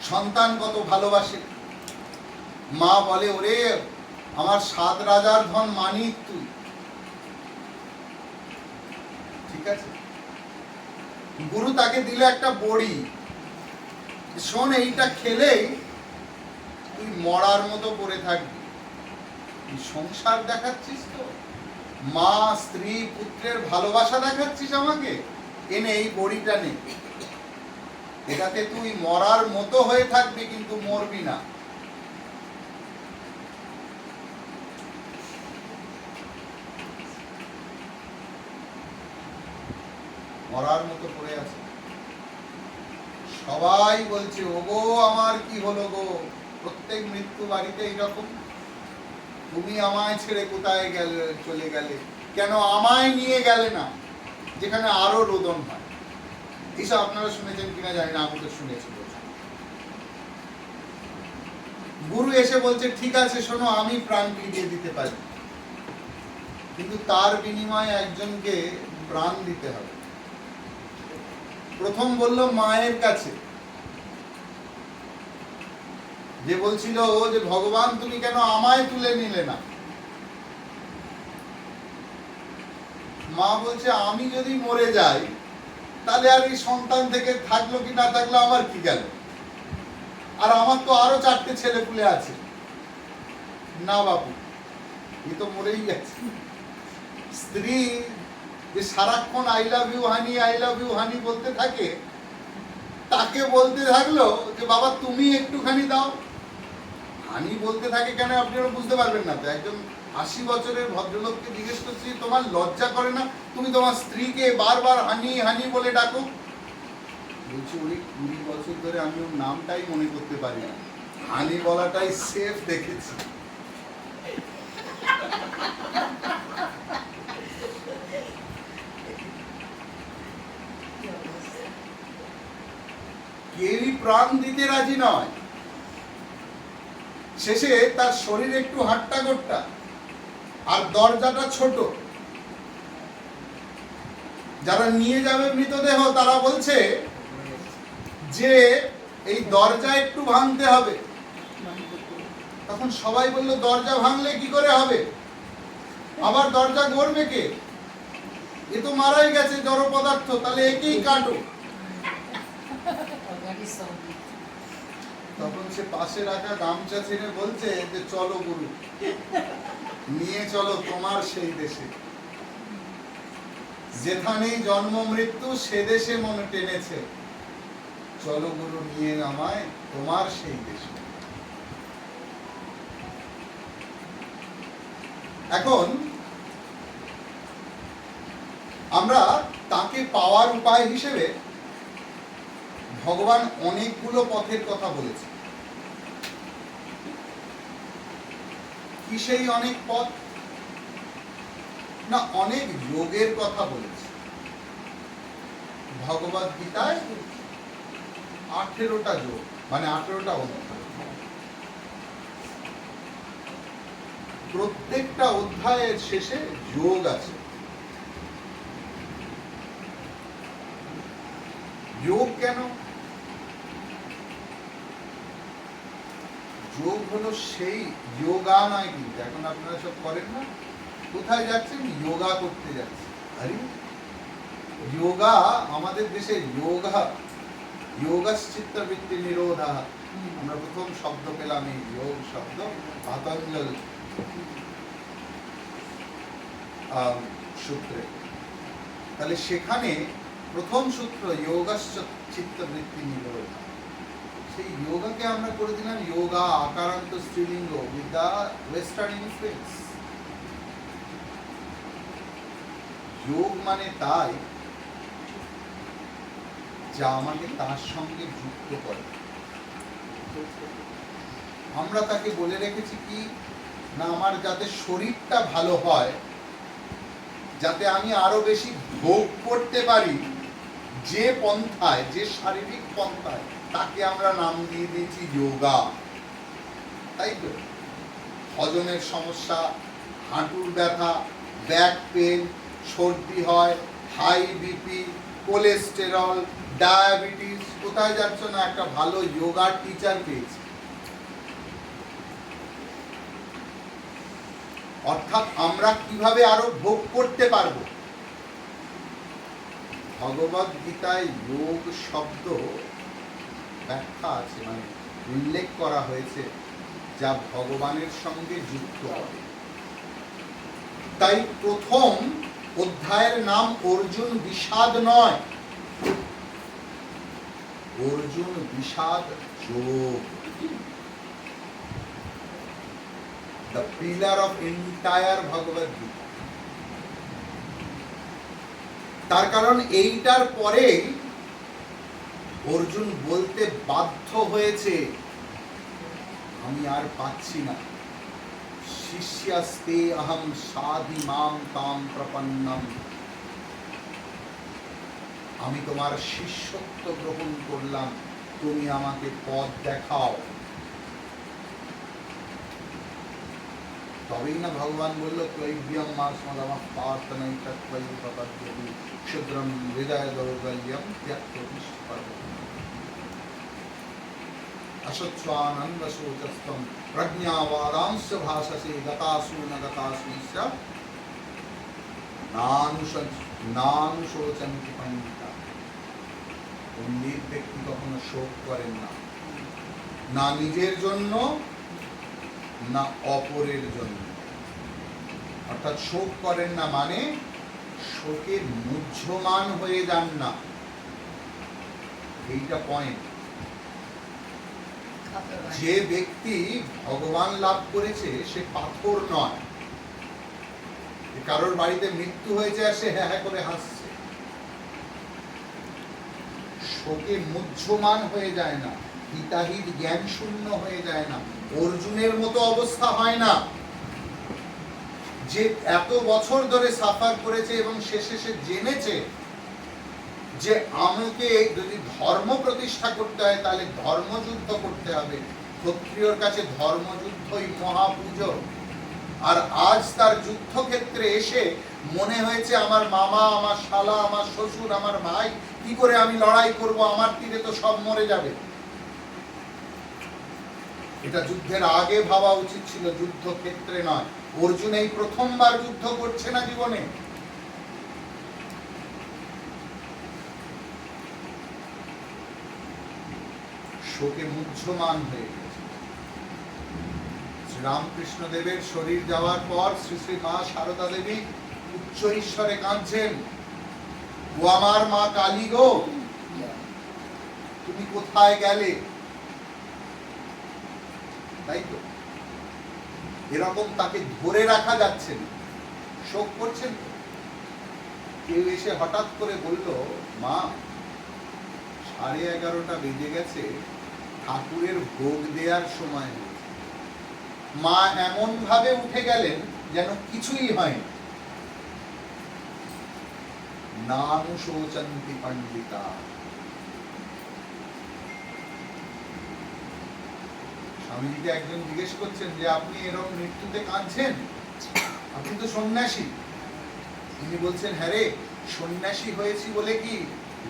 সন্তান কত ভালোবাসে। মা বলে, ওরে আমার 7 রাজার ধন মানিক তুই। ঠিক আছে, গুরু তাকে দিল একটা বড়ি, শোন এইটা খেলেই তুই মরার মতো পড়ে থাকবি। তুই সংসার দেখাচ্ছিস তো, মা স্ত্রী পুত্রের ভালোবাসা দেখাচ্ছিস আমাকে, এনে এই বড়িটা নে, এটাতে তুই মরার মতো হয়ে থাকবি কিন্তু মরবি না। মরার মতো পড়ে আছে। সবাই বলছে, ওগো আমার কি হলো গো, প্রত্যেক মৃত্যু বাড়িতে এইরকম, তুমি আমায় ছেড়ে কোথায় গেলে, চলে গেলে কেন, আমায় নিয়ে গেলে না যেখানে আরো রোদন হয়। এইসব আপনারা শুনেছেন কিনা জানি না, আমি তো শুনেছি। গুরু এসে বলছে, ঠিক আছে শোনো, আমি প্রাণ ফিরিয়ে দিতে পারি, কিন্তু তার বিনিময়ে একজনকে প্রাণ দিতে হবে। প্রথম বলল মায়ের কাছে, যে বলছিল যে ভগবান তুমি কেন আমায় তুলে নিলে না। মা বলছে, আমি যদি মরে যাই তাহলে আর এই সন্তান থেকে থাকলো কি না থাকলো আমার কি গেল, আর আমার তো আরো 4টে ছেলে পুলে আছে। না বাবু, এ তো মরেই গেছে। স্ত্রী যে সারাক্ষণ I love you honey, I love you honey বলতে থাকে, তাকে বলতে থাকলো যে বাবা তুমি একটুখানি দাও। হানি বলতে থাকে কেন আপনি ওরা বুঝতে পারবেন না। তো একজন 80 বছরের ভদ্রলোককে জিজ্ঞেস করছি, তোমার লজ্জা করে না তুমি তোমার স্ত্রীকে বারবার হানি হানি বলে ডাকো? বলছি, ওই 20 বছর ধরে আমি ওর নামটাই মনে করতে পারি না, হানি বলাটাই সেফ দেখেছি। কেউই প্রাণ দিতে রাজি নয়। শেষে তার শরীর একটু হাট্টা গোট্টা, আর দরজাটা ছোট। যারা নিয়ে যাবে মৃতদেহ তারা বলছে যে এই দরজা একটু ভাঙতে হবে। তখন সবাই বলল, দরজা ভাঙলে কি করে হবে, আবার দরজা গড়বে কে, এ তো মারাই গেছে জড় পদার্থ, তাহলে একেই কাটো। তখন সে পাশে রাখা গামছা ছেড়ে বলছে যে চলো গুরু, নিয়ে চলো তোমার সেই দেশে, যেখানেই জন্ম মৃত্যু সে দেশে মনে টেনেছে, চলো গুরু নিয়ে আমায় তোমার সেই দেশে। এখন আমরা তাকে পাওয়ার উপায় হিসেবে ভগবান অনেকগুলো পথের কথা বলেছে। কি সেই অনেক পথ? না, অনেক যোগের কথা বলেছে। ভগবদ গীতায় 18টা যোগ, মানে 18টা অধ্যায়। প্রত্যেকটা অধ্যায়ের শেষে যোগ আছে। যোগ কেন? যোগ হলো সেই যোগা নয়, কিন্তু এখন আপনারা সব করেন না, কোথায় যাচ্ছেন, যোগা করতে যাচ্ছেন। আরে যোগা আমাদের দেশে যোগা, যোগশ্চিত্তবৃত্তি নিরোধা, আমরা প্রথম শব্দ পেলাম এই যোগ শব্দ পাতঞ্জল সূত্রে। তাহলে সেখানে প্রথম সূত্র যোগশ্চিত্তবৃত্তি নিরোধা। সেই যোগাকে আমরা করে দিলাম যোগা আকারান্ত স্ত্রীলিঙ্গ উইথ দ্য ওয়েস্টার্ন ইনফ্লুয়েন্স। যোগ মানে তাই যা আমাকে তার সঙ্গে যুক্ত করে। আমরা তাকে বলে রেখেছি কি না, আমার যাতে শরীরটা ভালো হয় যাতে আমি আরো বেশি ভোগ করতে পারি, যে পন্থায়, যে শারীরিক পন্থায়, তাকে আমরা নাম দিয়ে দিয়েছি যোগা। তাই তো? হজমের সমস্যা, হাঁটুর ব্যথা, ব্যাক পেন, সর্দি হয়, হাই বিপি, কোলেস্টেরল, ডায়াবেটিস, কোথায় যাচ্ছ না? একটা ভালো যোগার টিচার পেয়েছি। অর্থাৎ আমরা কিভাবে আরো ভোগ করতে পারবো। ভগবদ গীতায় যোগ শব্দ ব্যাখ্যা আছে, মানে উল্লেখ করা হয়েছে, যা ভগবানের সঙ্গে যুক্ত হবে। তাই প্রথম অধ্যায়ের নাম অর্জুন বিষাদ নয়, অর্জুন বিষাদ যোগ, the pillar of entire ভগবদ গীতা। তার কারণ এইটার পরেই অর্জুন বলতে বাধ্য হয়েছে, আমি আর পাচ্ছি না, শিষ্যাস্তে অহম সাধি মাম তাম প্রপন্নম, আমি তোমার শিষ্যত্ব গ্রহণ করলাম, তুমি আমাকে পথ দেখাও। তবেই না ভগবান বলল, ত্বৈব্যম মাসমদমঃ পার্থ নৈতত্ত্বয়ি প্রপদ্যতি ক্ষুদ্রম হৃদয় দৌর্বল্যম ত্যক্ততিষ্ঠতি অসৎস্বানন্দ শোচস্তম প্রজ্ঞাবাদাংশ ভাষসে গতাসু ন গতাসুশ্চ নানুশোচন্তি পণ্ডিতা। পণ্ডিত ব্যক্তি কখনো শোক করেন না, না নিজের জন্য না অপরের জন্য। অর্থাৎ শোক করেন না মানে শোকে মুহ্যমান হয়ে যান না, এইটা পয়েন্ট। যে ব্যক্তি ভগবান লাভ করেছে সে পাথর নয়, কারোর বাড়িতে মৃত্যু হয়েছে আর সে হ্যাঁ হ্যাঁ করে হাসছে। শোকে মুহ্যমান হয়ে যায় না, হিতাহিত জ্ঞান শূন্য হয়ে যায় না, অর্জুনের মতো অবস্থা হয় না, যে এত বছর ধরে সাফার করেছে এবং শেষে সে জেনেছে যে আমাকে যদি ধর্ম প্রতিষ্ঠা করতে হয় তাহলে ধর্মযুদ্ধ করতে হবে, ক্ষত্রিয়র কাছে ধর্মযুদ্ধই মহাপুজো। আর আজ তার যুদ্ধক্ষেত্রে এসে মনে হয়েছে আমার মামা, আমার শালা, আমার শ্বশুর, আমার ভাই, কি করে আমি লড়াই করব, আমার তীরে তো সব মরে যাবে। এটা যুদ্ধের আগে ভাবা উচিত ছিল, যুদ্ধক্ষেত্রে নয়। অর্জুন এই প্রথমবার যুদ্ধ করছে না জীবনে। শোকে মুহ্যমান হয়ে গেছে। শ্রীরামকৃষ্ণ দেবের শরীর যাওয়ার পর শ্রী শ্রী মা সারদা দেবী উচ্চ ঈশ্বরে কাঁদছেন, ও আমার মা কালী গো, তুমি কোথায় গেলে? তাই তো, এরকম তাকে ধরে রাখা যাচ্ছে না, শোক করছেন। কেউ এসে হঠাৎ করে বলল, মা 11:30 বেজে গেছে, ঠাকুরের ভোগ দেওয়ার সময় হয়েছে। মা এমন ভাবে উঠে গেলেন যেন কিছুই হয়নি। নানুশোচন্তি পণ্ডিতা। স্বামীজিকে একজন জিজ্ঞেস করছেন যে আপনি এরকম মৃত্যুতে কাঁদছেন, আপনি তো সন্ন্যাসী। তিনি বলছেন, হ্যাঁ রে, সন্ন্যাসী হয়েছি বলে কি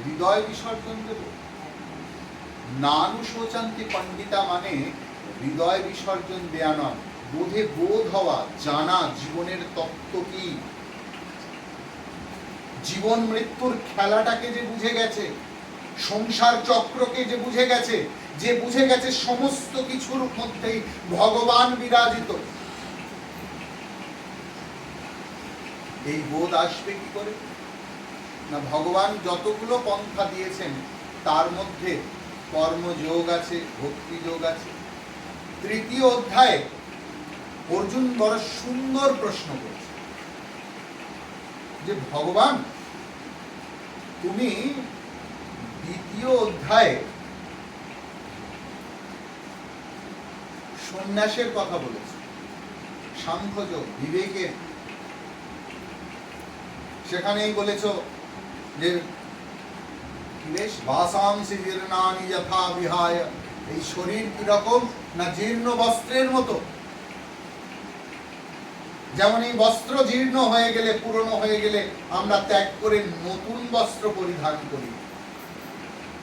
হৃদয় বিসর্জন দেব? নানুশোচন্তি পণ্ডিতা মানে হৃদয় বিসর্জন দেয়া নয়, বোধে বোধ হওয়া, জানা জীবনের তত্ত্ব কি, জীবন মৃত্যুর খেলাটাকে যে বুঝে গেছে, সংসার চক্রকে যে বুঝে গেছে, যে বুঝে গেছে সমস্ত কিছুর মধ্যেই ভগবান বিরাজিত। এই বোধ আসবে কি করে? না, ভগবান যতগুলো পন্থা দিয়েছেন তার মধ্যে কর্মযোগ আছে, ভক্তি যোগ আছে। তৃতীয় অধ্যায়ে অর্জুন বড় সুন্দর প্রশ্ন করছে যে ভগবান, তুমি দ্বিতীয় অধ্যায়ে সন্ন্যাসের কথা বলেছ, সাংখ্যযোগ, বিবেকের। সেখানেই বলেছো যে কি বেশ বাসাংসি জীর্ণানি যথা বিহায়, এই শরীর কিরকম না জীর্ণ বস্ত্রের মতো। যেমন এই বস্ত্র জীর্ণ হয়ে গেলে, পুরনো হয়ে গেলে আমরা ত্যাগ করে নতুন বস্ত্র পরিধান করি,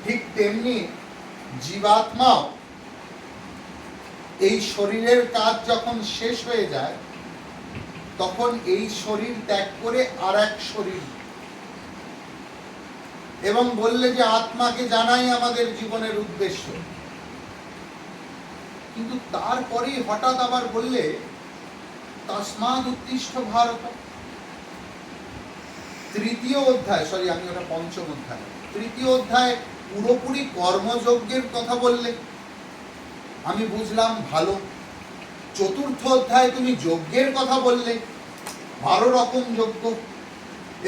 ঠিক তেমনি জীবাত্মা এই শরীরের কাজ যখন শেষ হয়ে যায় তখন এই শরীর ত্যাগ করে আর এক শরীর, এবং বললে যে আত্মাকে জানাই আমাদের জীবনের উদ্দেশ্য। কিন্তু তারপরেই হঠাৎ আবার বললে তস্মাদ উত্তিষ্ঠ ভারত। তৃতীয় অধ্যায়, সরি আমি ওটা পঞ্চম অধ্যায়, তৃতীয় অধ্যায় পুরোপুরি কর্মযজ্ঞের কথা বললে, আমি বুঝলাম ভালো। চতুর্থ অধ্যায় তুমি যজ্ঞের কথা বললে, 12 রকম যজ্ঞ,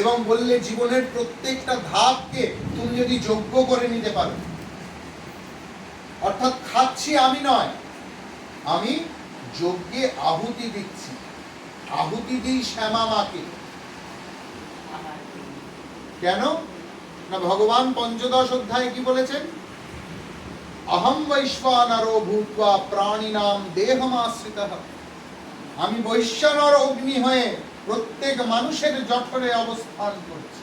এবং বললে জীবনের প্রত্যেকটা ধাপকে তুমি যদি যজ্ঞ করে নিতে পারো, অর্থাৎ খাচ্ছি আমি নয়, আমি যজ্ঞে আহুতি দিচ্ছি, আহুতি দিই শ্যামা মাকে। কেন না ভগবান পঞ্চদশ অধ্যায়ে কি বলেছেন? অহম বৈশ্বানরো ভূত্বা প্রাণিনাম দেহমাশ্রিতঃ, আমি বৈশ্বানর অগ্নি হয়ে প্রত্যেক মানুষের জঠরে অবস্থান করছি।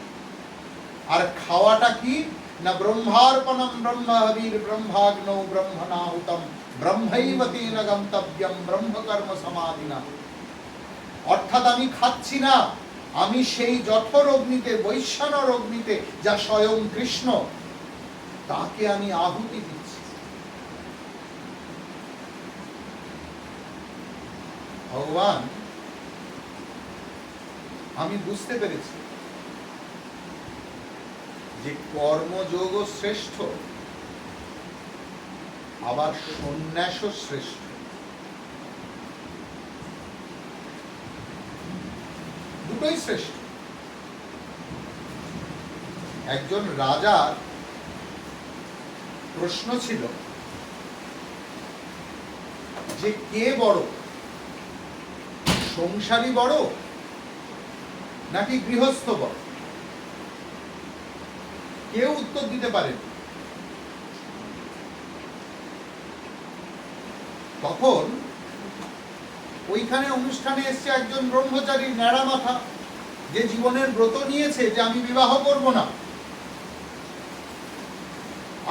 আর খাওয়াটা কি না ব্রহ্মার্পণম ব্রহ্মহবির ব্রহ্মাগ্নৌ ব্রহ্মণাহুতম ব্রহ্মৈব তেন গন্তব্যম ব্রহ্মকর্ম সমাধিনা। অর্থাৎ আমি খাচ্ছি না, আমি সেই জঠর অগ্নিতে, বৈশ্বানর অগ্নিতে, যা স্বয়ং কৃষ্ণ, তাকে আমি আহুতি দিচ্ছি। ভগবান, আমি বুঝতে পেরেছি যে কর্মযোগ শ্রেষ্ঠ, আবার সন্ন্যাস শ্রেষ্ঠ। দুটোই শ্রেষ্ঠ। একজন রাজার প্রশ্ন ছিল যে কে বড়, সংসারী বড় নাকি গৃহস্থ বড়? কেউ উত্তর দিতে পারেন। তখন ওইখানে অনুষ্ঠানে এসছে একজন ব্রহ্মচারী ন্যাড়া মাথা, যে জীবনের ব্রত নিয়েছে যে আমি বিবাহ করব না,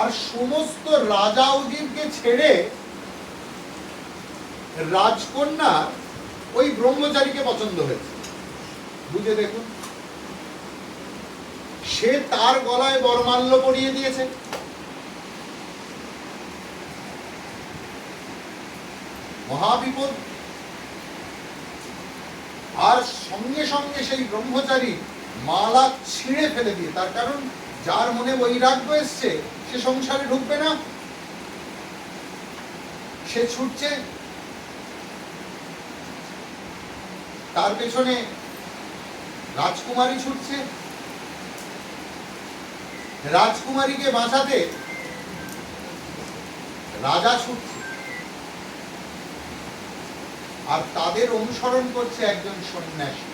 আর সমস্ত রাজা উজিরকে ছেড়ে রাজকন্যা ওই ব্রহ্মচারীকে পছন্দ হয়েছে। বুঝে দেখুন, সে তার গলায় বরমাল্য পরিয়ে দিয়েছে। মহাবিপদ। আর সঙ্গে সঙ্গে সেই ব্রহ্মচারী মালা ছিঁড়ে ফেলে দিয়ে, তার কারণ যার মনে বৈরাগ্য এসছে সে সংসারে ঢুকবে না, সে ছুটছে, তার পেছনে রাজকুমারী ছুটছে, রাজকুমারীকে বাঁচাতে রাজা ছুটছে, আর তাদের অনুসরণ করছে একজন সন্ন্যাসী।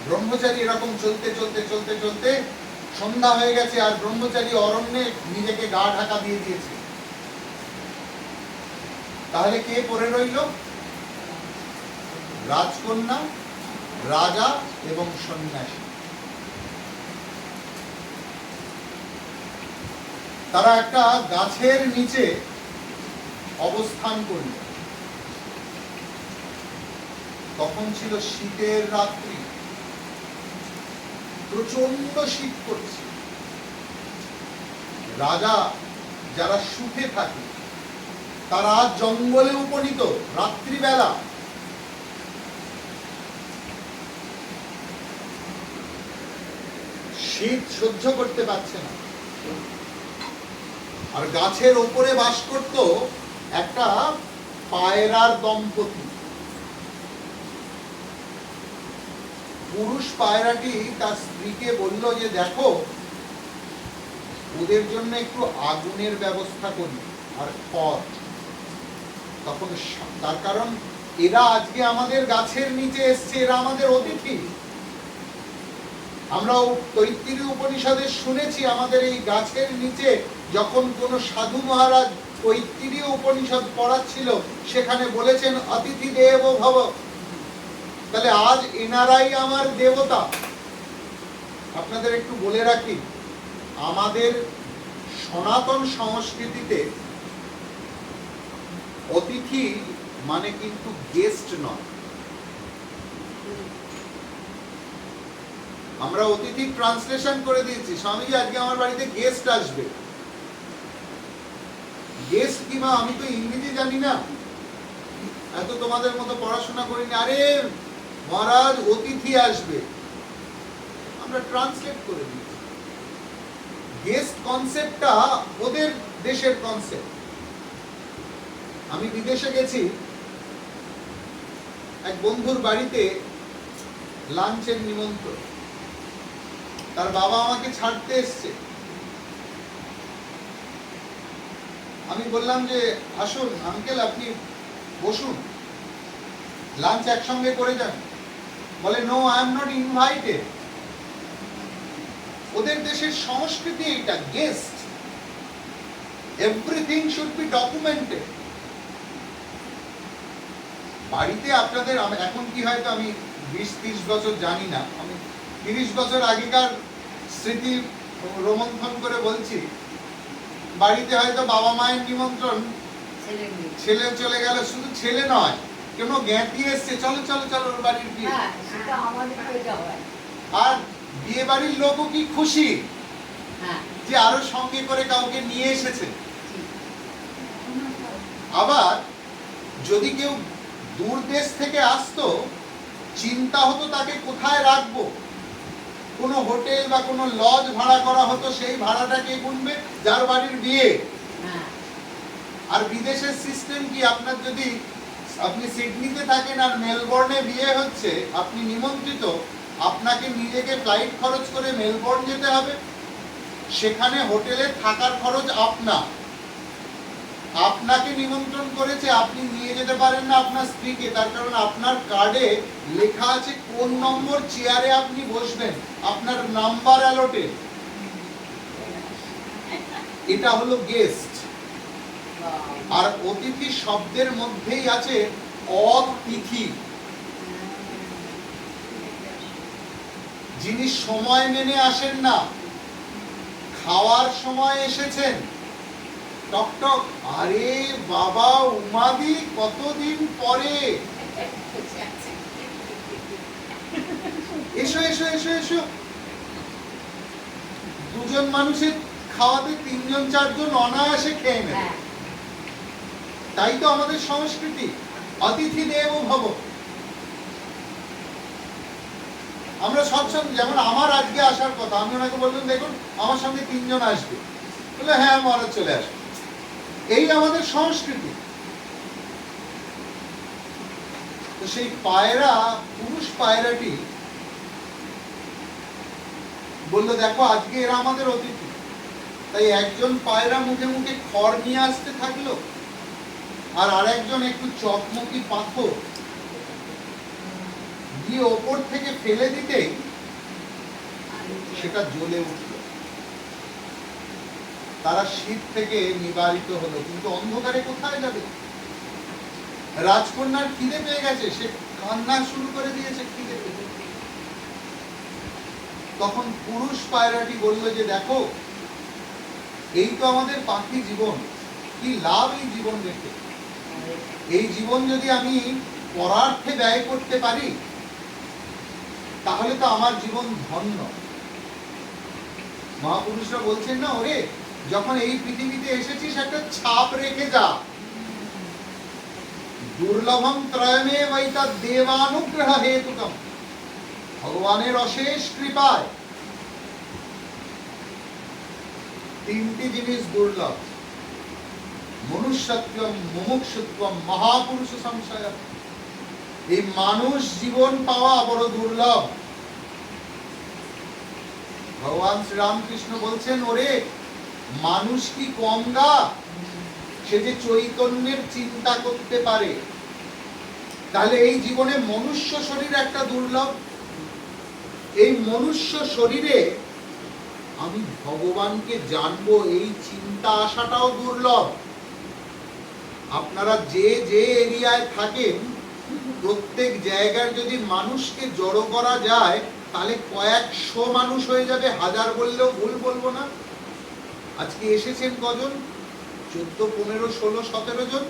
ব্রহ্মচারী এরকম চলতে চলতে চলতে চলতে সন্ধ্যা হয়ে গেছে, আর ব্রহ্মচারী অরণ্যে নিজেকে গা ঢাকা দিয়ে দিয়েছে। তাহলে কে পড়ে রইল? রাজকন্যা, রাজা এবং সন্ন্যাসী। তারা একটা গাছের নিচে অবস্থান করল। তখন ছিল শীতের রাত্রি, প্রচন্ড শীত করছে। রাজা যারা সুখে থাকে তারা জঙ্গলে উপনীত রাত্রিবেলা, শীত সহ্য করতে পারছে না। আর গাছের ওপরে বাস করত একটা পায়রার দম্পতি। পুরুষ পায়রাটি তার স্ত্রীকে বলল যে দেখো, ওদের জন্য একটু আগুনের ব্যবস্থা করি আর খড়। তখন তার কারণ এরা আজকে আমাদের গাছের নিচে এসছে, এরা আমাদের অতিথি। আমরা তৈত্তিরী উপনিষদে শুনেছি আমাদের এই গাছের নিচে যখন কোন সাধু মহারাজ তৈত্তিরী উপনিষদ পড়াচ্ছিল সেখানে বলেছেন অতিথি দেব ভব। তাহলে আজ এনারাই আমার দেবতা। আপনাদের একটু বলে রাখি, আমাদের সনাতন সংস্কৃতিতে অতিথি মানে কিন্তু গেস্ট নয়। আমরা অতিথি ট্রান্সলেশন করে দিয়েছি, স্বামীজি আজকে আমার বাড়িতে গেস্ট আসবে। গেস্ট কি মা? আমি তো ইংরেজি জানি না, এত তোমাদের মতো পড়াশোনা করিনি। আরে মহারাজ অতিথি আসবে, আমরা ট্রান্সলেট করে দিয়েছি। গেস্ট কনসেপ্টটা ওদের দেশের কনসেপ্ট। আমি বিদেশে গেছি, এক বন্ধুর বাড়িতে লাঞ্চের নিমন্ত্রণ, তার বাবা আমাকে ছাড়তে এসছে। আমি বললাম যে আসুন আঙ্কেল, আপনি বসুন, লাঞ্চ একসঙ্গে করে যান। বলে no, I am not invited. ওদের দেশের সংস্কৃতি এটা, guest, everything should be documented. বাড়িতে আপনাদের এখন কি হয়তো আমি 20-30 বছর জানি না, আমি 30 বছর আগেকার স্মৃতি রোমন্থন করে বলছি। বাড়িতে হয়তো বাবা মায়ের নিমন্ত্রণ, ছেলে চলে গেল, শুধু ছেলে নয়, কেন জ্ঞাতি এসছে, চলো চলো চলো ওর বাড়ির বিয়ে। আর বিয়ে বাড়ির লোকও কি খুশি যে আরো সঙ্গে করে কাউকে নিয়ে এসেছে। আবার যদি কেউ দূর দেশ থেকে আসতো, চিন্তা হতো তাকে কোথায় রাখবো। কোনো হোটেল বা কোনো লজ ভাড়া করা হতো, সেই ভাড়াটা কে গুনবে? যার বাড়ির বিয়ে। আর বিদেশের সিস্টেম কি, আপনার যদি আপনি সিডনিতে থাকেন আর মেলবোর্নে বিয়ে হচ্ছে, আপনি নিমন্ত্রিত, আপনাকে নিজেকে ফ্লাইট খরচ করে মেলবোর্ন যেতে হবে, সেখানে হোটেলে থাকার খরচ আপনাকে নিমন্ত্রণ করেছে, আপনি নিয়ে যেতে পারেন না আপনার স্ত্রীকে, তার কারণ আপনার কার্ডে লেখা আছে কোন নম্বর চেয়ারে আপনি বসবেন, আপনার নাম্বার অ্যালটে। এটা হলো গেস্ট। আর অতিথি শব্দের মধ্যেই আছে অতিথি, যিনি সময় মেনে আসেন না, খাওয়ার সময় এসেছেন, টক টক, আরে বাবা উমাদি কতদিন পরে, এসো এসো এসো এসো। দুজন মানুষের খাওয়াতে 3-4জন অনায়াসে খেয়ে নেয়। তাই তো আমাদের সংস্কৃতি, অতিথি দেব ভব। আমরা সবসময়, যেমন আমার আজকে আসার কথা, আমি ওনাকে বললাম দেখুন আমার সঙ্গে 3 জন আসবে, বলে হ্যাঁ মহারাজ চলে আসবে। এই আমাদের সংস্কৃতি। তো সেই পায়রা, পুরুষ পায়রাটি বললো দেখো আজকে এরা আমাদের অতিথি। তাই একজন পায়রা মুখে মুখে খড় নিয়ে আসতে থাকলো, আর আরেকজন একটু চকমকি পাথর দিয়ে ওপর থেকে ফেলে দিতেই সেটা জ্বলে উঠল। তারা শীত থেকে নিবারিত হলো, কিন্তু অন্ধকারে কোথায় যাবে? রাজকন্যার খিদে পেয়ে গেছে, সে কান্না শুরু করে দিয়েছে খিদে পেয়ে। তখন পুরুষ পায়রাটি বলল যে দেখো এই তো আমাদের পাখি জীবন, কি লাভ এই জীবন রেখে? এই জীবন যদি আমি পরার্থে ব্যয় করতে পারি তাহলে তো আমার জীবন ধন্য। মহাপুরুষরা বলছেন না, ওরে যখন এই পৃথিবীতে এসেছিস একটা ছাপ রেখে যা। দুর্লভম ত্রয়মে বৈতা দেবানুগ্রহ হেতুকম, ভগবানের অশেষ কৃপায় 3টি জিনিস দুর্লভ: মনুষ্যত্বম, মুমুক্ষুত্বম, মহাপুরুষ সংশয়। এই মানুষ জীবন পাওয়া বড় দুর্লভ। ভগবান শ্রীরামকৃষ্ণ বলছেন, ওরে মানুষ কি কম গা, সে যে চৈতন্যের চিন্তা করতে পারে। তাহলে এই জীবনে মনুষ্য শরীর একটা দুর্লভ। এই মনুষ্য শরীরে আমি ভগবানকে জানবো এই চিন্তা আসাটাও দুর্লভ। আপনারা যে যে এরিয়ায় থাকেন প্রত্যেক জায়গার যদি মানুষকে জড়ো করা যায় তাহলে কয়েকশো মানুষ হয়ে যাবে, হাজার বললেও ভুল বলবো না। আজকে এসেছেন কজন? 14, 15, 16, 17 জন।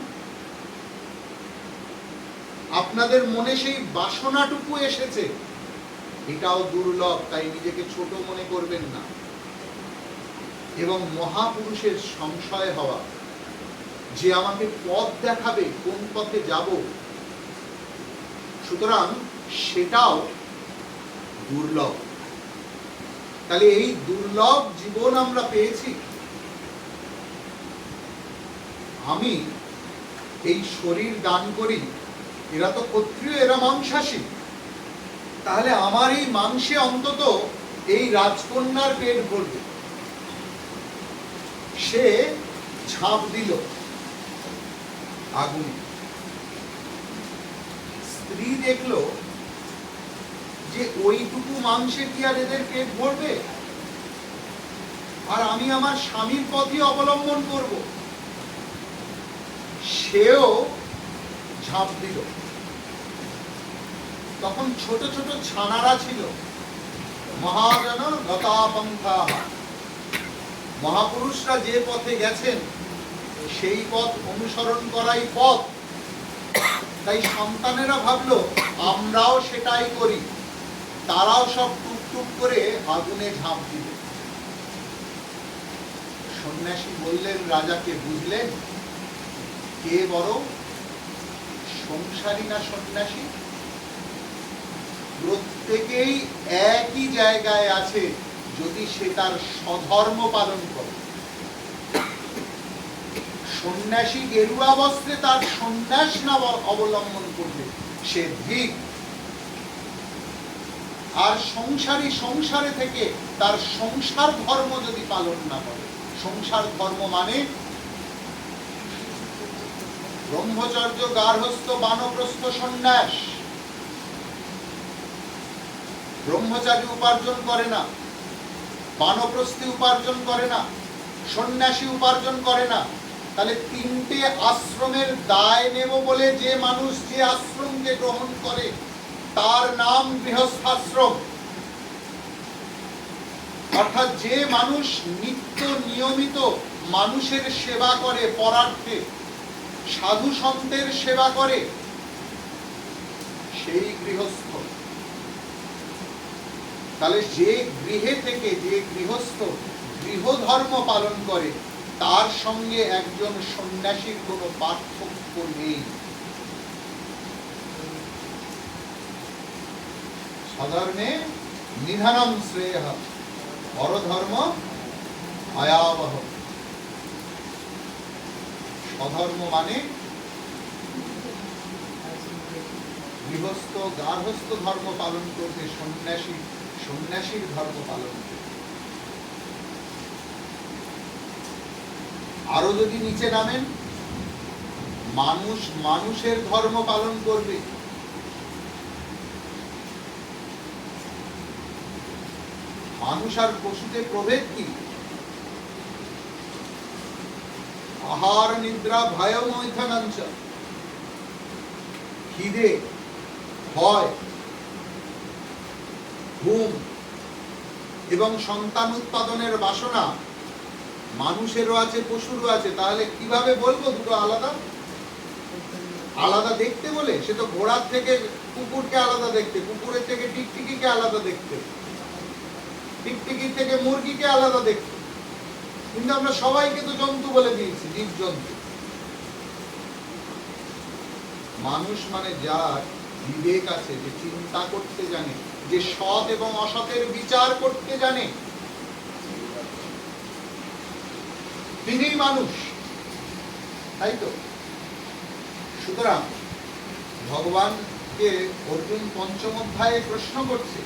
আপনাদের মনে সেই বাসনাটুকু এসেছে, এটাও দুর্লভ, তাই নিজেকে ছোট মনে করবেন না। এবং মহাপুরুষের সংশয় হওয়া, যে আমাকে পথ দেখাবে কোন পথে যাব, সুতরাং সেটাও দুর্লভ। তাহলে এই দুর্লভ জীবন আমরা পেয়েছি। আমি এই শরীর দান করি, এরা তো ক্ষত্রিয়, এরা মাংসাশী, তাহলে আমার এই মাংসে অন্তত এই রাজকন্যার পেট ভরবে। সে ঝাঁপ দিল আগুনে। স্ত্রী দেখলো যে ওইটুকু মাংসে কি আর এদের পেট ভরবে, আর আমি আমার স্বামীর পথই অবলম্বন করব। সেও ঝাঁপ দিল। তখন ছোট ছোট ছানারা ছিল। মহাজন গতাপন্থা, মহাপুরুষরা যে পথে গেছেন সেই পথ অনুসরণ করাই পথ। তাই সন্তানেরা ভাবলো আমরাও সেটাই করি। তারাও সব টুকটুক করে আগুনে ঝাঁপ দিল। সন্ন্যাসী বললেন রাজাকে, বুঝলেন কে বড়, সংসারী না সন্ন্যাসী? প্রত্যেকেই একই জায়গায় আছে যদি সে তার স্বধর্ম পালন করে। সন্ন্যাসী গেরুয়া বস্ত্রে তার সন্ন্যাস না অবলম্বন করবে সে ধিক। আর সংসারী সংসারে থেকে তার সংসার ধর্ম যদি পালন না করে, সংসার ধর্ম মানে ব্রহ্মচর্য, গার্হস্থ্য, বানপ্রস্থ, সন্ন্যাস। ব্রহ্মচারী উপার্জন করে না, বানপ্রস্থী উপার্জন করে না, সন্ন্যাসী উপার্জন করে না। তাহলে তিনটে আশ্রমের দায় নেব বলে যে মানুষ যে আশ্রমকে গ্রহণ করে তার নাম গৃহস্থাশ্রম। অর্থাৎ যে মানুষ নিত্য নিয়মিত মানুষের সেবা করে, পরার্থে সাধু সন্তের সেবা করে, সেই গৃহস্থ। তাহলে যে গৃহে থেকে যে গৃহস্থ গৃহধর্ম পালন করে তার সঙ্গে একজন সন্ন্যাসীর কোনো পার্থক্য নেই। স্বধর্মে নিধানম শ্রেয়ঃ, পরধর্ম ভয়াবহ। স্বধর্ম মানে গৃহস্থ গার্হস্থ ধর্ম পালন করতে, সন্ন্যাসী সন্ন্যাসীর ধর্ম পালন করতে। আরো যদি নিচে নামেন, মানুষ মানুষের ধর্ম পালন করবে। মানুষ আর পশুতে প্রভেদ কি? আহার নিদ্রা ভয় মৈথনাঞ্চ, খিদে, ভয়, ঘুম এবং সন্তান উৎপাদনের বাসনা মানুষেরও আছে, পশুরও আছে। তাহলে কিভাবে বলবো দুটো আলাদা? আলাদা দেখতে বলে, সে তো ঘোড়ার থেকে কুকুরকে আলাদা দেখতে, কুকুরের থেকে টিকটিকিকে আলাদা দেখতে, টিকটিকির থেকে মুরগিকে আলাদা দেখতে। কিন্তু আমরা সবাইকে তো জন্তু বলে দিয়েছি, জীব জন্তু। মানুষ মানে যার বিবেক আছে, যে চিন্তা করতে জানে, যে সৎ এবং অসতের বিচার করতে জানে, তিনিই মানুষ, তাই তো? সুতরাং ভগবানকে অর্জুন পঞ্চম অধ্যায়ে প্রশ্ন করছে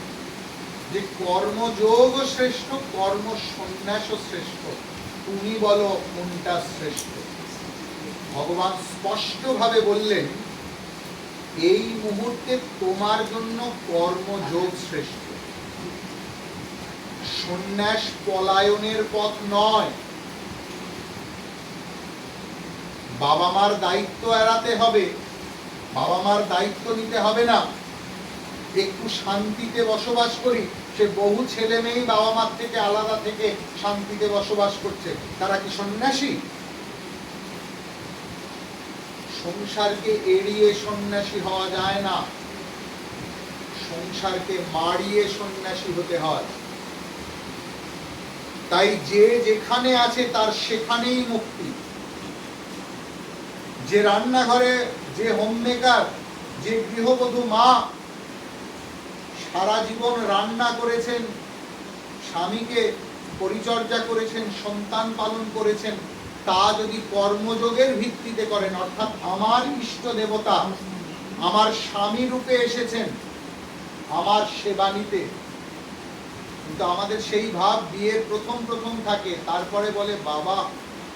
যে কর্মযোগ শ্রেষ্ঠ, কর্ম সন্ন্যাস শ্রেষ্ঠ, তুমি বলো কোনটা শ্রেষ্ঠ? ভগবান স্পষ্টভাবে বললেন এই মুহূর্তে তোমার জন্য কর্মযোগ শ্রেষ্ঠ, সন্ন্যাস পলায়নের পথ নয়। বাবা মার দায়িত্ব এড়াতে হবে, বাবা মার দায়িত্ব নিতে হবে না। একটু শান্তিতে বসবাস করি, সে বহু ছেলে মেয়ে বাবা মার থেকে আলাদা থেকে শান্তিতে বসবাস করছে, তারা কি সন্ন্যাসী? সংসারকে এড়িয়ে সন্ন্যাসী হওয়া যায় না, সংসারকে মারিয়ে সন্ন্যাসী হতে হয়। তাই যে যেখানে আছে তার সেখানেই মুক্তি। যে রান্নাঘরে, যে হোমমেকার, যে গৃহবধূ মা সারা জীবন রান্না করেছেন, স্বামীকে পরিচর্যা করেছেন, সন্তান পালন করেছেন, তা যদি কর্মযোগের ভিত্তিতে করেন, অর্থাৎ আমার ইষ্ট দেবতা আমার স্বামী রূপে এসেছেন আমার সেবা নিতে, কিন্তু আমাদের সেই ভাব বিয়ের প্রথম প্রথম থাকে, তারপরে বলে বাবা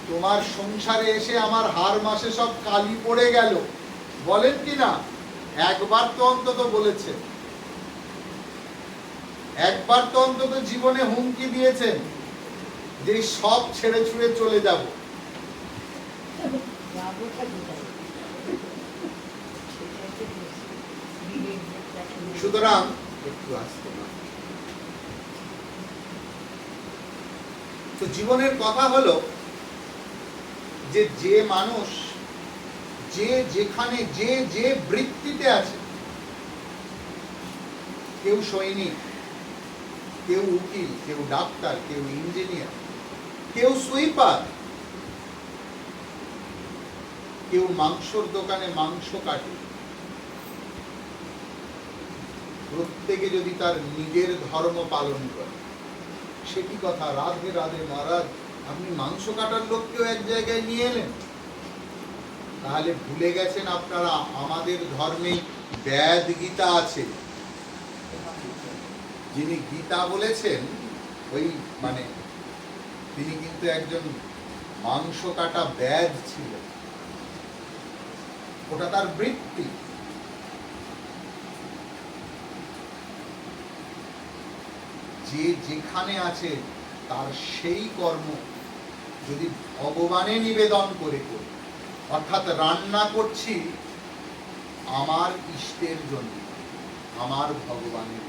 তোমার সংসারে এসে আমার হার মাসে সব কালি পড়ে গেল। বলেন কি না? একবার তো অন্তত বলেছে, একবার তো অন্তত জীবনে হুমকি দিয়েছেন যে সব ছেড়ে ছুড়ে চলে যাব। সুতরাং একটু আসতে না, তো জীবনের কথা হলো যে যে মানুষ যে যেখানে যে যে বৃত্তিতে আছে, কেউ সৈনিক, কেউ উকিল, কেউ ডাক্তার, কেউ ইঞ্জিনিয়ার, কেউ সুইপার, কেউ মাংসর দোকানে মাংস কাটে, প্রত্যেকে যদি তার নিজের ধর্ম পালন করে, সে কি কথা? রাধে রাধে মহারাজ, আপনি মাংস কাটার লোককেও এক জায়গায় নিয়ে এলেন। তাহলে ভুলে গেছেন আপনারা আমাদের ধর্মে বেদ গীতা আছে। যিনি গীতা বলেছেন ওই মানে তিনি কিন্তু একজন মাংস কাটা বেদ ছিলেন, ওটা তার বৃত্তি। যে যেখানে আছে তার সেই কর্ম যদি ভগবানে নিবেদন করে করি, অর্থাৎ রান্না করছি আমার ইষ্টের জন্য, আমার ভগবানের,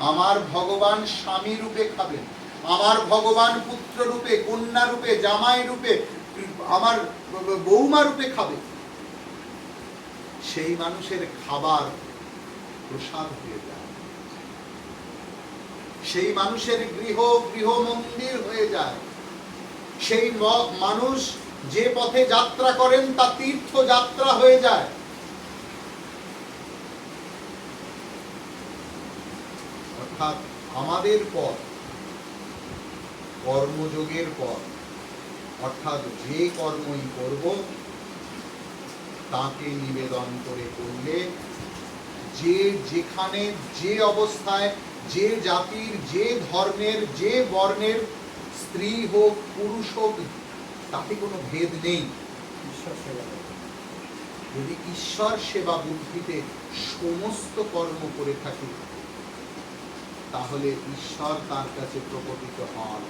আমার ভগবান স্বামী রূপে খাবেন, আমার ভগবান পুত্র রূপে, কন্যা রূপে, জামাই রূপে, আমার বৌমা রূপে খাবে, সেই মানুষের খাবার প্রসাদ হয়ে যায়, সেই মানুষের গৃহ গৃহ মন্দির হয়ে যায়, সেই মানুষ যে পথে যাত্রা করেন তা তীর্থ যাত্রা হয়ে যায়। অর্থাৎ আমাদের পথ কর্মযোগের পথ, অর্থাৎ যে কর্মই করব তাকে নিবেদন করে করলে, যে যেখানে যে অবস্থায়, যে জাতির, যে ধর্মের, যে বর্ণের স্ত্রী হোক পুরুষ হোক, তাতে কোনো ভেদ নেই। যদি ঈশ্বর সেবা বুদ্ধিতে সমস্ত কর্ম করে থাকি, তাহলে ঈশ্বর তার কাছে প্রকটিত হন।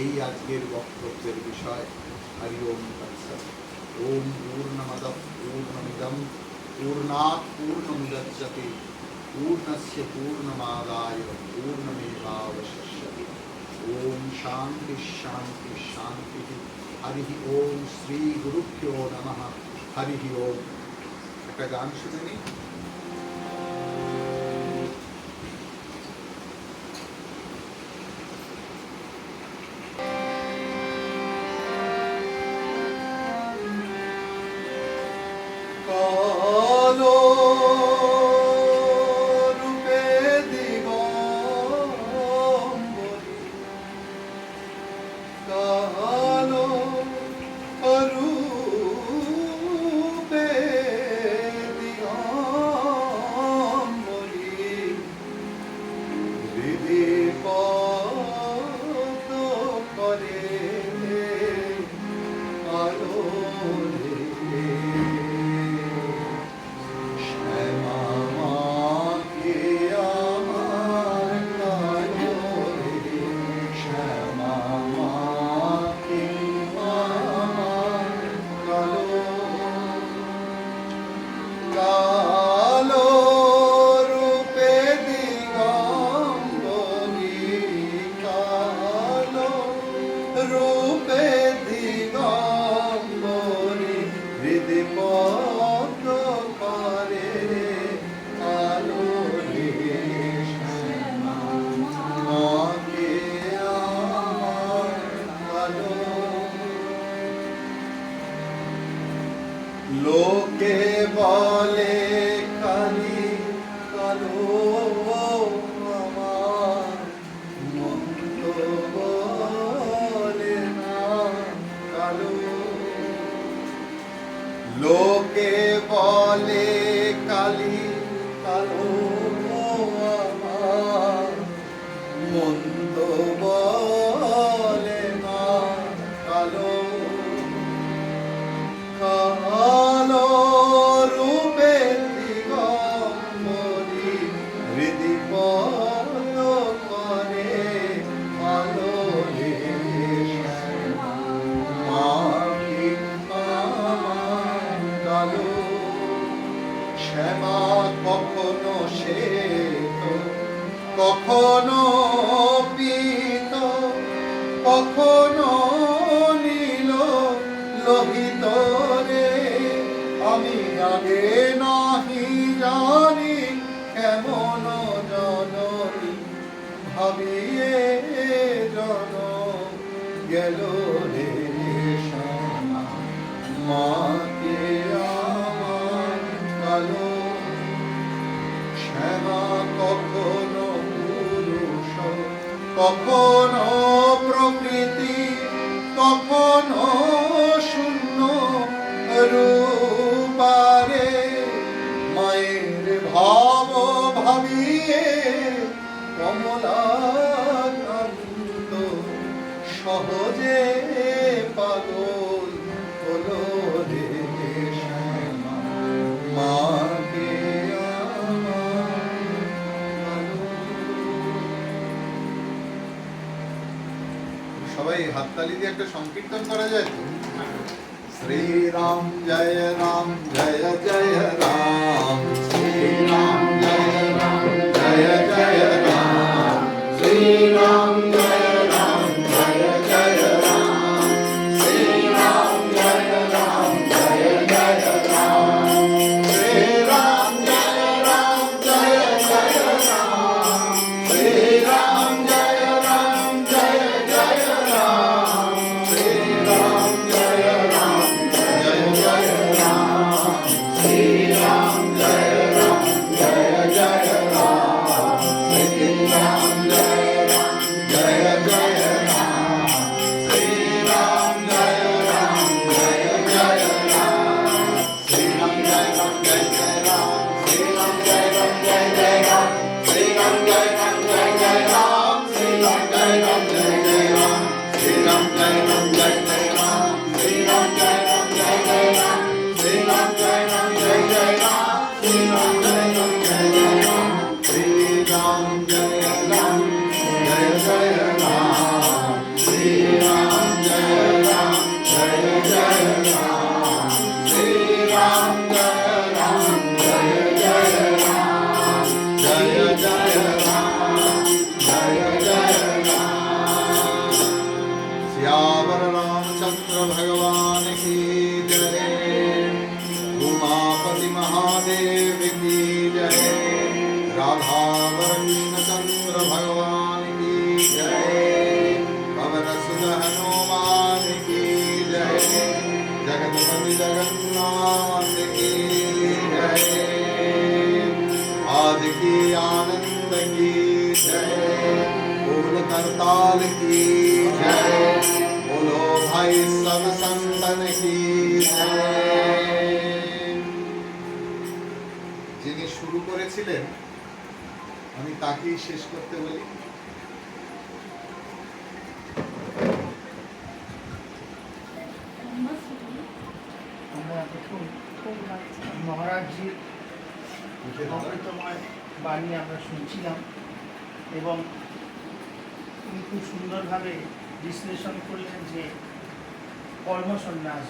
এই আজকের বক্তব্যের বিষয়। হরি ওম তৎসৎ। ওম পূর্ণমদঃ পূর্ণমিদং পূর্ণাৎ পূর্ণমুদচ্যতে पूर्णस्य पूर्णमादाय पूर्णमेवावशिष्यते। ओम शांति शांति शांति। हरि ओम श्री गुरुभ्यो नमः। हरि ओम। একটা গান শুনে নি। হৃদি পদ করে আলোরে শ্যামা মা কি আমার কালো শ্যামা কখনো শ্বেত কখনো পীত কখনো নীল লোহিত রে আমি আগে নাহি জানি কেমন জননী ভাবিয়ে জন গেল রে শ্যামা মাকে আমার কালো শ্যামা কখনো পুরুষ কখনো প্রকৃতি কখনো শূন্য রূপারে মায়ের ভাব ভাবিয়ে কমলাকান্ত সহজে পাগল হলো রে শ্যামা মাকে আমার কালো। সবাই হাততালি দিয়ে একটা সংকীর্তন করা যায় তো শ্রী রাম জয় জয় রাম শ্রী রাম জয় জয় রাম শ্রী রাম জয় জয় রাম শ্রী রাম জয় জয় রাম শ্রী রাম জয় জয় রাম শ্রী রাম জয় জয় রাম শ্রী রাম জয় श्री राम जय जय राम श्री राम जय जय राम श्री राम जय जय राम श्री राम जय जय राम श्री राम जय जय राम श्री राम जय जय राम श्री राम जय जय राम श्री राम जय जय राम श्री राम जय जय राम श्री राम जय जय राम श्री राम जय जय राम श्री राम जय जय राम श्री राम जय जय राम श्री राम जय जय राम जय जय राम श्यावर रामचंद्र भगवान की जय उमापति महादेव की जय राधा कृष्ण चंद्र भगवान की जय पवन सुत हनुमान की जय जगतपति जगन्नाथ की जय आज की आनंद की जय बोल करताल की जय बोलो भाई सब संतन की जय যিনি শুরু করেছিলেন আমি তাকেই শেষ করতে বলি আমরা দেখুন মহারাজজির অমৃতময় বাণী আমরা শুনছিলাম এবং তিনি খুব সুন্দরভাবে বিশ্লেষণ করলেন যে কর্মসন্ন্যাস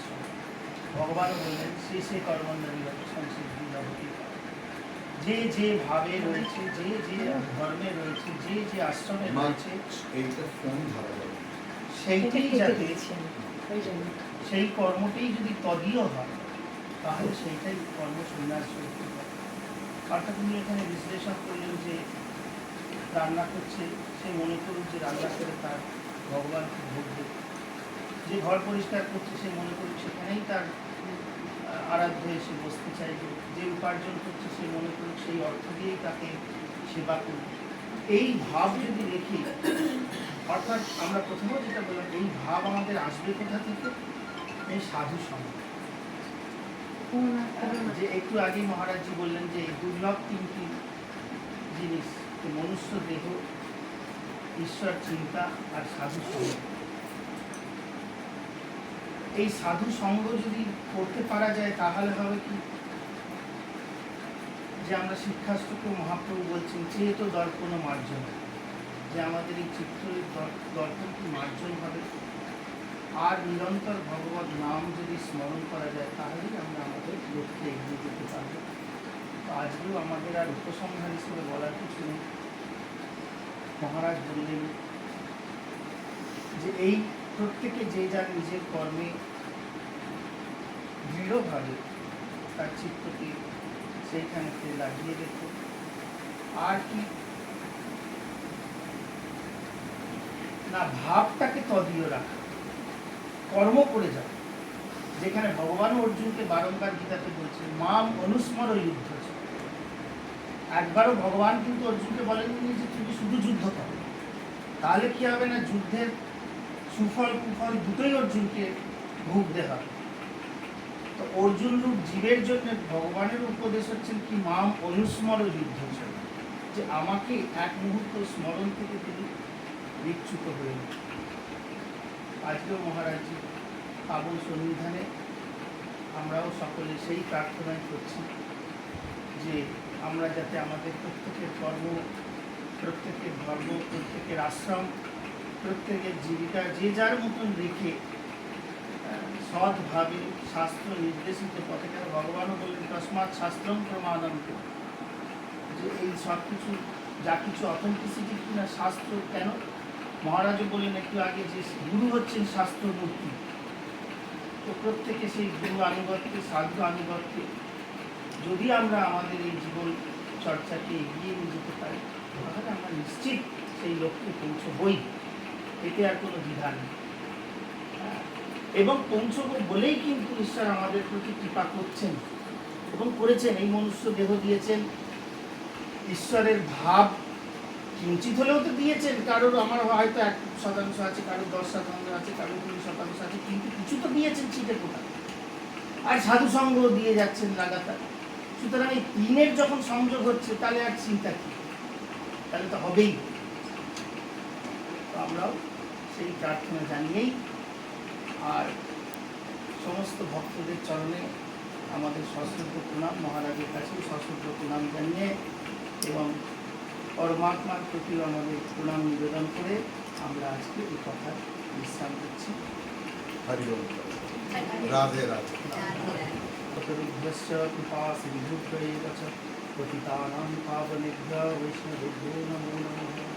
ভগবান বললেন সেই কর্মন্ডলী সংসিদ্ধি জগতি যে যে ভাবে রয়েছে যে যে ধর্মে রয়েছে যে যে আশ্রমে রয়েছে এইটা ফোন ধরা যাবে সেইটাই যাতে সেই কর্মটাই যদি তদীয় হয় তাহলে সেইটাই কর্মসন্ন্যাস করতে পারে। অর্থাৎ তিনি এখানে বিশ্লেষণ করলেন যে রান্না করছে সে মনে করুক যে রান্না করে তার ভগবানকে ভোগ দেবে, যে ঘর পরিষ্কার করছে সে মনে করুক সেখানেই তার আরাধ্য এসে বসতে চাইবে, যে উপার্জন করছে সে মনে করুক সেই অর্থ দিয়েই তাকে সেবা করবে। এই ভাব যদি রেখি, অর্থাৎ আমরা প্রথমেও যেটা বললাম, এই ভাব আমাদের আসবে কোথা থেকে? এই সাধু সঙ্গ। যে একটু আগেই মহারাজজি বললেন যে দুর্লভ তিনটি জিনিস, মনুষ্য দেহ, ঈশ্বর চিন্তা আর সাধু সঙ্গ। এই সাধু সঙ্গ যদি করতে পারা যায় তাহলে হবে কি, যে আমরা শিক্ষাস্তকে মহাপ্রভু বলছেন চেত দর্পণ মার্জন, যে আমাদের এই চিত্রের দর্পণটি মার্জন হবে, আর নিরন্তর ভগবত নাম যদি স্মরণ করা যায় তাহলেই আমরা আমাদের লক্ষ্যে এগিয়ে যেতে পারব। তো আজকেও আমাদের আর উপসংহার হিসেবে বলার কিছু নেই। মহারাজ বললেন যে এই প্রত্যেকে যে যার নিজের কর্মে দৃঢ়ভাবে তার চিত্তকে সেইখানেতে লাগিয়ে রেখো, আর কি না ভাবটাকে তদীয় রাখা, কর্ম করে যাও। যেখানে ভগবান অর্জুনকে বারংবার গীতাতে বলছেন মাম অনুস্মর যুদ্ধ, একবারও ভগবান কিন্তু অর্জুনকে বলেননি যে তুমি শুধু যুদ্ধ করো, তাহলে কি হবে না যুদ্ধের সুফল কুফল দুটোই অর্জুনকে ভুগতে হবে। তো অর্জুন রূপ জীবের জন্য ভগবানের উপদেশ হচ্ছেন কি মাম অনুস্মর যুদ্ধ, যে আমাকে এক মুহূর্ত স্মরণ থেকে তিনি বিচ্যুত হয়ে উঠে। আজকেও মহারাজজি পাবন সন্নিধানে আমরাও সকলে সেই প্রার্থনাই করছি যে আমরা যাতে আমাদের প্রত্যেকের কর্ম, প্রত্যেকের ধর্ম, প্রত্যেকের আশ্রম, প্রত্যেকের জীবিকা যে যার মতন রেখে সৎভাবে শাস্ত্র নির্দেশিত পথে, কেন ভগবানও বললেন তস্মাৎ শাস্ত্রম প্রমাণন্ত, যে এই সব কিছু যা কিছু অথেন্টিসিটি কিনা শাস্ত্র, কেন মহারাজও বললেন একটু আগে যে গুরু হচ্ছেন শাস্ত্রমূর্তি। তো প্রত্যেকে সেই গুরু আনুগত্যে, সাধু আনুগত্যে যদি আমরা আমাদের এই জীবন চর্চাকে এগিয়ে নিয়ে যেতে পারি তাহলে আমরা নিশ্চিত সেই লক্ষ্যে পৌঁছবই, এতে আর কোনো দ্বিধা নেই। এবং পৌঁছবো বলেই কিন্তু ঈশ্বর আমাদের প্রতি কৃপা করছেন এবং করেছেন, এই মনুষ্য দেহ দিয়েছেন। ঈশ্বরের ভাব কিঞ্চিত হলেও তো দিয়েছেন, কারোর আমার হয়তো 1% আছে, কারোর 10% আছে, কারোর 20% আছে, কিন্তু কিছু তো দিয়েছেন ছিটে ফোটা, আর সাধু সঙ্গ দিয়ে যাচ্ছেন লাগাতার। সুতরাং এই তিনের যখন সংযোগ হচ্ছে তাহলে আর চিন্তা কি, তাহলে তো হবেই। তো আমরাও সেই প্রার্থনা জানিয়েই আর সমস্ত ভক্তদের চরণে আমাদের সশ্রদ্ধ প্রণাম, মহারাজের কাছেও সশ্রদ্ধ প্রণাম জানিয়ে এবং পরমাত্মার প্রতিও আমাদের প্রণাম নিবেদন করে আমরা আজকে এই কথা বিশ্রাম দিচ্ছি। হরি ওম। রাধে রাধে। কৃপা সিন্ধুভ্যৈব চ পতিতানাং পাবনেভ্যো বৈষ্ণবেভ্যো নমো নমঃ।